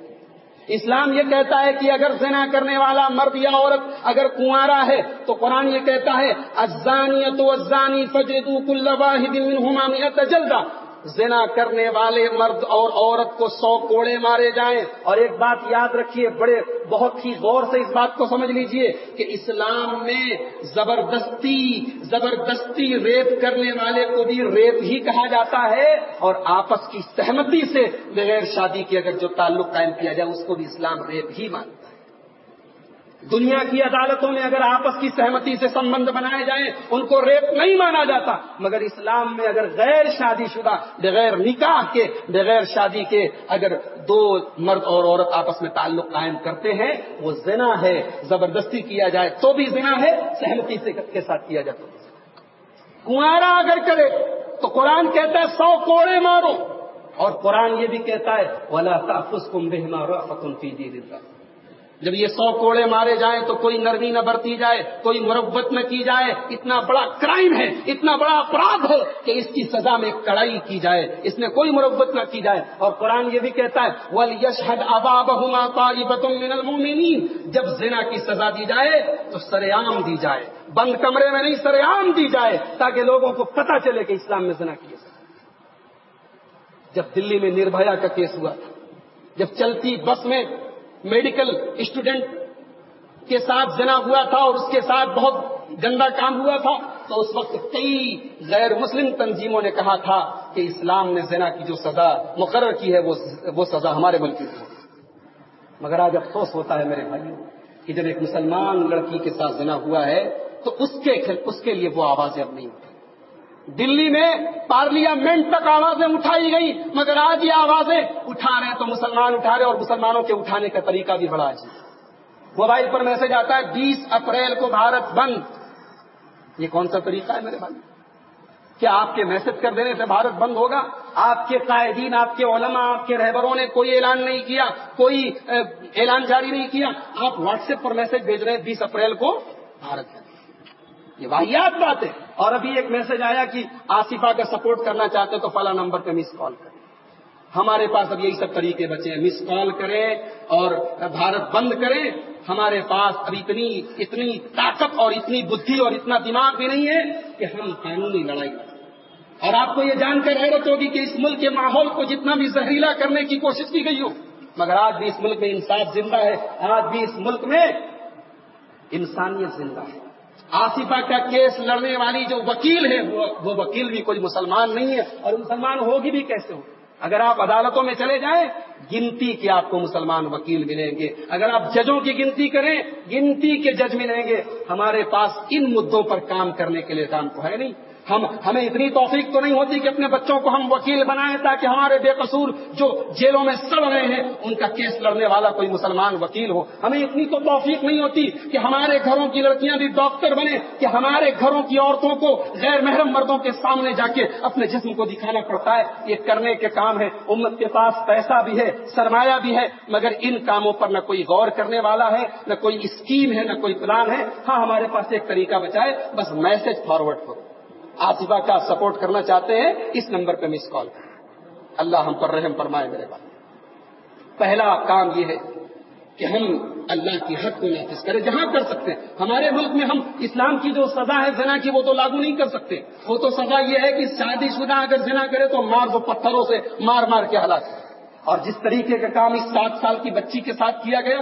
اسلام یہ کہتا ہے کہ اگر زنا کرنے والا مرد یا عورت اگر کنوارا ہے تو قرآن یہ کہتا ہے الزانیۃ والزانی فجلدوا کل واحد منہما 100 جلدہ، زنا کرنے والے مرد اور عورت کو 100 کوڑے مارے جائیں. اور ایک بات یاد رکھیے، بہت ہی غور سے اس بات کو سمجھ لیجئے کہ اسلام میں زبردستی ریپ کرنے والے کو بھی ریپ ہی کہا جاتا ہے، اور آپس کی سہمتی سے بغیر شادی کے اگر جو تعلق قائم کیا جائے اس کو بھی اسلام ریپ ہی مانتا ہے. دنیا کی عدالتوں میں اگر آپس کی سہمتی سے سمبند بنائے جائیں ان کو ریپ نہیں مانا جاتا، مگر اسلام میں اگر غیر شادی شدہ بغیر نکاح کے بغیر شادی کے اگر دو مرد اور عورت آپس میں تعلق قائم کرتے ہیں وہ زنا ہے. زبردستی کیا جائے تو بھی زنا ہے، سہمتی کے ساتھ کیا جائے تو بھی زنا. کنوارا اگر کرے تو قرآن کہتا ہے 100 کوڑے مارو، اور قرآن یہ بھی کہتا ہے وَلَا تَأْخُذْكُمْ بِهِمَا رَأْفَةٌ فِي دِينِ اللَّهِ. جب یہ 100 کوڑے مارے جائیں تو کوئی نرمی نہ برتی جائے، کوئی مربت نہ کی جائے. اتنا بڑا کرائم ہے، اتنا بڑا اپرادھ ہے کہ اس کی سزا میں کڑائی کی جائے، اس میں کوئی مربت نہ کی جائے. اور قرآن یہ بھی کہتا ہے وَلْيَشْهَدْ عَذَابَهُمَا طَائِفَةٌ مِّنَ الْمُؤْمِنِينَ. جب زنا کی سزا دی جائے تو سرعام دی جائے، بند کمرے میں نہیں، سرعام دی جائے تاکہ لوگوں کو پتہ چلے کہ اسلام میں زنا کیا. جب دلی میں نربھیا کا کیس ہوا تھا، جب چلتی بس میں میڈیکل اسٹوڈنٹ کے ساتھ زنا ہوا تھا اور اس کے ساتھ بہت گندا کام ہوا تھا، تو اس وقت کئی غیر مسلم تنظیموں نے کہا تھا کہ اسلام نے زنا کی جو سزا مقرر کی ہے وہ سزا ہمارے ملک کی ہے. مگر آج افسوس ہوتا ہے میرے بھائیوں کہ جب ایک مسلمان لڑکی کے ساتھ زنا ہوا ہے تو اس کے لیے وہ آوازیں اب نہیں اٹھتی. دلی میں پارلیمنٹ تک آوازیں اٹھائی گئی، مگر آج یہ آوازیں اٹھا رہے ہیں تو مسلمان اٹھا رہے ہیں، اور مسلمانوں کے اٹھانے کا طریقہ بھی بڑا عجیب. موبائل پر میسج آتا ہے 20 اپریل کو بھارت بند. یہ کون سا طریقہ ہے میرے بھائی؟ کیا آپ کے میسج کر دینے سے بھارت بند ہوگا؟ آپ کے قائدین، آپ کے علماء، آپ کے رہبروں نے کوئی اعلان نہیں کیا، کوئی اعلان جاری نہیں کیا. آپ واٹس ایپ پر میسج بھیج رہے ہیں 20 اپریل کو بھارت بند. یہ واحد بات ہے. اور ابھی ایک میسج آیا کہ آصفہ کا سپورٹ کرنا چاہتے تو فلاں نمبر پہ مس کال کریں. ہمارے پاس اب یہی سب طریقے بچے ہیں، مس کال کریں اور بھارت بند کریں. ہمارے پاس اب اتنی طاقت اور اتنی بدھی اور اتنا دماغ بھی نہیں ہے کہ ہم قانونی لڑائی لڑیں. اور آپ کو یہ جان کر حیرت ہوگی کہ اس ملک کے ماحول کو جتنا بھی زہریلا کرنے کی کوشش کی گئی ہو، مگر آج بھی اس ملک میں انصاف زندہ ہے، آج بھی اس ملک میں انسانیت زندہ ہے. آصفہ کا کیس لڑنے والی جو وکیل ہے وہ وکیل بھی کوئی مسلمان نہیں ہے، اور مسلمان ہوگی بھی کیسے ہو؟ اگر آپ عدالتوں میں چلے جائیں گنتی کے آپ کو مسلمان وکیل ملیں گے. اگر آپ ججوں کی گنتی کریں گنتی کے جج ملیں گے. ہمارے پاس ان مدوں پر کام کرنے کے لیے کام تو ہے نہیں. ہمیں اتنی توفیق تو نہیں ہوتی کہ اپنے بچوں کو ہم وکیل بنائیں تاکہ ہمارے بے قصور جو جیلوں میں سڑ رہے ہیں ان کا کیس لڑنے والا کوئی مسلمان وکیل ہو. ہمیں اتنی تو توفیق نہیں ہوتی کہ ہمارے گھروں کی لڑکیاں بھی ڈاکٹر بنے، کہ ہمارے گھروں کی عورتوں کو غیر محرم مردوں کے سامنے جا کے اپنے جسم کو دکھانا پڑتا ہے. یہ کرنے کے کام ہے. امت کے پاس پیسہ بھی ہے، سرمایہ بھی ہے، مگر ان کاموں پر نہ کوئی غور کرنے والا ہے، نہ کوئی اسکیم ہے، نہ کوئی پلان ہے. ہاں ہمارے پاس ایک طریقہ بچا ہے، بس میسج فارورڈ کرو. آصفہ کا سپورٹ کرنا چاہتے ہیں اس نمبر پہ مس کال کریں. اللہ ہم پر رحم فرمائے میرے بھائی. پہلا کام یہ ہے کہ ہم اللہ کی حق کو نافذ کریں جہاں کر سکتے ہیں. ہمارے ملک میں ہم اسلام کی جو سزا ہے زنا کی وہ تو لاگو نہیں کر سکتے. وہ تو سزا یہ ہے کہ شادی شدہ اگر زنا کرے تو مار دو، پتھروں سے مار کے ہلاک. اور جس طریقے کا کام اس 7 سال کی بچی کے ساتھ کیا گیا،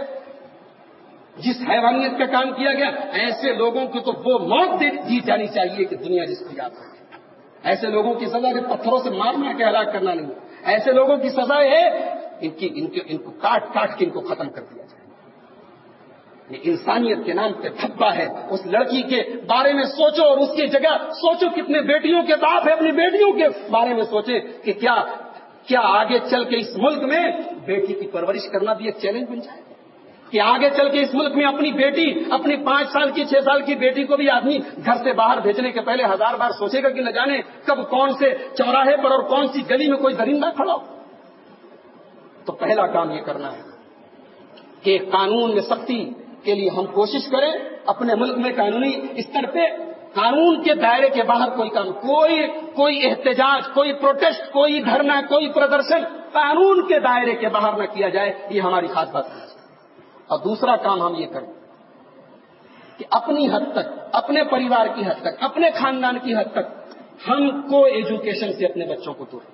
جس حیوانیت کا کام کیا گیا، ایسے لوگوں کی تو وہ موت دی جانی چاہیے کہ دنیا جس کو یاد رکھے. ایسے لوگوں کی سزا صرف پتھروں سے مار مار کے ہلاک کرنا نہیں ہے، ایسے لوگوں کی سزا ہے ان کو کاٹ کاٹ کے ان کو ختم کر دیا جائے۔ یہ انسانیت کے نام پہ دھبا ہے۔ اس لڑکی کے بارے میں سوچو اور اس کی جگہ سوچو کتنے بیٹیوں کے باپ ہے، اپنی بیٹیوں کے بارے میں سوچیں کہ کیا آگے چل کے اس ملک میں بیٹی کی پرورش کرنا بھی ایک چیلنج بن جائے، کہ آگے چل کے اس ملک میں اپنی بیٹی، اپنی 5 سال کی 6 سال کی بیٹی کو بھی آدمی گھر سے باہر بھیجنے کے پہلے 1000 بار سوچے گا کہ نہ جانے کب کون سے چوراہے پر اور کون سی گلی میں کوئی درندہ کھڑا ہو۔ تو پہلا کام یہ کرنا ہے کہ قانون میں سختی کے لیے ہم کوشش کریں، اپنے ملک میں قانونی استر پہ قانون کے دائرے کے باہر کوئی احتجاج، کوئی پروٹیسٹ، کوئی دھرنا، کوئی پردرشن قانون کے دائرے کے باہر نہ کیا جائے، یہ ہماری خاص بات ہے۔ اور دوسرا کام ہم یہ کریں کہ اپنی حد تک، اپنے پریوار کی حد تک، اپنے خاندان کی حد تک ہم کو ایجوکیشن سے اپنے بچوں کو دور،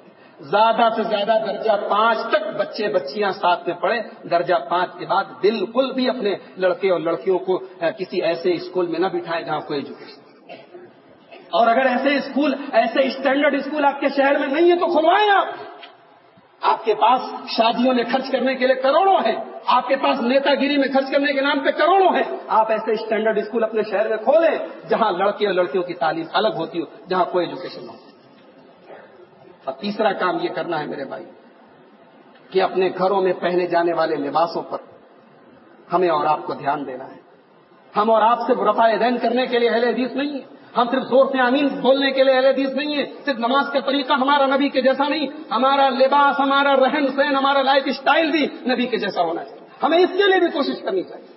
زیادہ سے زیادہ درجہ 5 تک بچے بچیاں ساتھ میں پڑھیں، درجہ 5 کے بعد بالکل بھی اپنے لڑکے اور لڑکیوں کو کسی ایسے اسکول میں نہ بٹھائیں جہاں کوئی ایجوکیشن۔ اور اگر ایسے اسٹینڈرڈ اسکول آپ کے شہر میں نہیں ہے تو کھلوائیں۔ آپ کے پاس شادیوں میں خرچ کرنے کے لیے کروڑوں ہیں، آپ کے پاس نیتا گیری میں خرچ کرنے کے نام پہ کروڑوں ہیں، آپ ایسے اسٹینڈرڈ اسکول اپنے شہر میں کھولیں جہاں لڑکے اور لڑکیوں کی تعلیم الگ ہوتی ہو، جہاں کوئی ایجوکیشن نہ ہو۔ اور تیسرا کام یہ کرنا ہے میرے بھائی کہ اپنے گھروں میں پہنے جانے والے لباسوں پر ہمیں اور آپ کو دھیان دینا ہے۔ ہم اور آپ صرف رفع دین کرنے کے لیے اہل حدیث نہیں ہیں، ہم صرف زور سے آمین بولنے کے لیے اہل حدیث نہیں ہے، صرف نماز کا طریقہ ہمارا نبی کے جیسا نہیں، ہمارا لباس، ہمارا رہن سہن، ہمارا لائف اسٹائل بھی نبی کے جیسا ہونا چاہیے۔ ہمیں اس کے لیے بھی کوشش کرنی چاہیے۔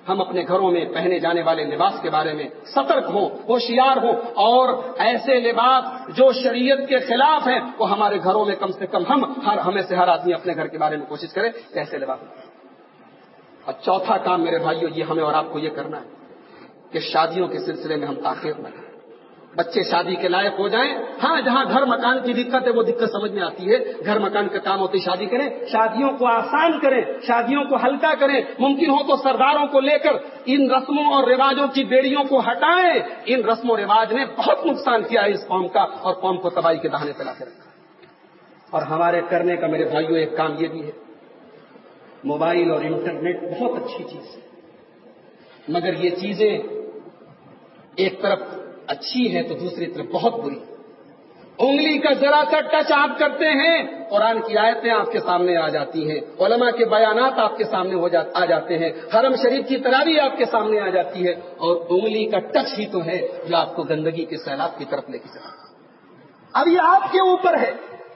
ہم اپنے گھروں میں پہنے جانے والے لباس کے بارے میں سترک ہوں، ہوشیار ہوں، اور ایسے لباس جو شریعت کے خلاف ہیں وہ ہمارے گھروں میں کم سے کم ہمیں سے ہر آدمی اپنے گھر کے بارے میں کوشش کرے کہ ایسے لباس۔ اور چوتھا کام میرے بھائیوں یہ ہمیں اور آپ کو یہ کرنا ہے کہ شادیوں کے سلسلے میں ہم تاخیر نہ کریں۔ بچے شادی کے لائق ہو جائیں، ہاں جہاں گھر مکان کی دقت ہے وہ دقت سمجھ میں آتی ہے، گھر مکان کا کام ہوتی شادی کریں، شادیوں کو آسان کریں، شادیوں کو ہلکا کریں، ممکن ہو تو سرداروں کو لے کر ان رسموں اور رواجوں کی بیڑیوں کو ہٹائیں۔ ان رسم و رواج نے بہت نقصان کیا ہے اس قوم کا، اور قوم کو تباہی کے دہانے پہ لا کے رکھا۔ اور ہمارے کرنے کا میرے بھائیوں ایک کام یہ بھی ہے، موبائل اور انٹرنیٹ بہت اچھی چیز ہے، مگر یہ چیزیں ایک طرف اچھی ہے تو دوسری طرف بہت بری۔ انگلی کا ذرا سا ٹچ آپ کرتے ہیں، قرآن کی آیتیں آپ کے سامنے آ جاتی ہیں، علماء کے بیانات آپ کے سامنے آ جاتے ہیں، حرم شریف کی تراویح آپ کے سامنے آ جاتی ہے، اور انگلی کا ٹچ ہی تو ہے جو آپ کو گندگی کے سیلاب کی طرف لے کے چلا۔ اب یہ آپ کے اوپر ہے،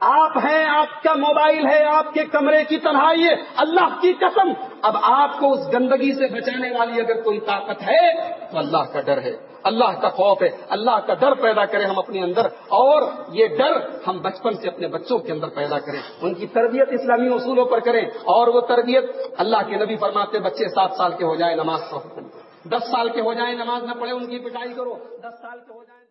آپ ہیں، آپ کا موبائل ہے، آپ کے کمرے کی تنہائی ہے، اللہ کی قسم اب آپ کو اس گندگی سے بچانے والی اگر کوئی طاقت ہے تو اللہ کا ڈر ہے، اللہ کا خوف ہے۔ اللہ کا ڈر پیدا کریں ہم اپنے اندر، اور یہ ڈر ہم بچپن سے اپنے بچوں کے اندر پیدا کریں، ان کی تربیت اسلامی اصولوں پر کریں، اور وہ تربیت اللہ کے نبی فرماتے بچے 7 سال کے ہو جائیں نماز پڑھو، 10 سال کے ہو جائیں نماز نہ پڑھے ان کی پٹائی کرو، 10 سال کے ہو جائیں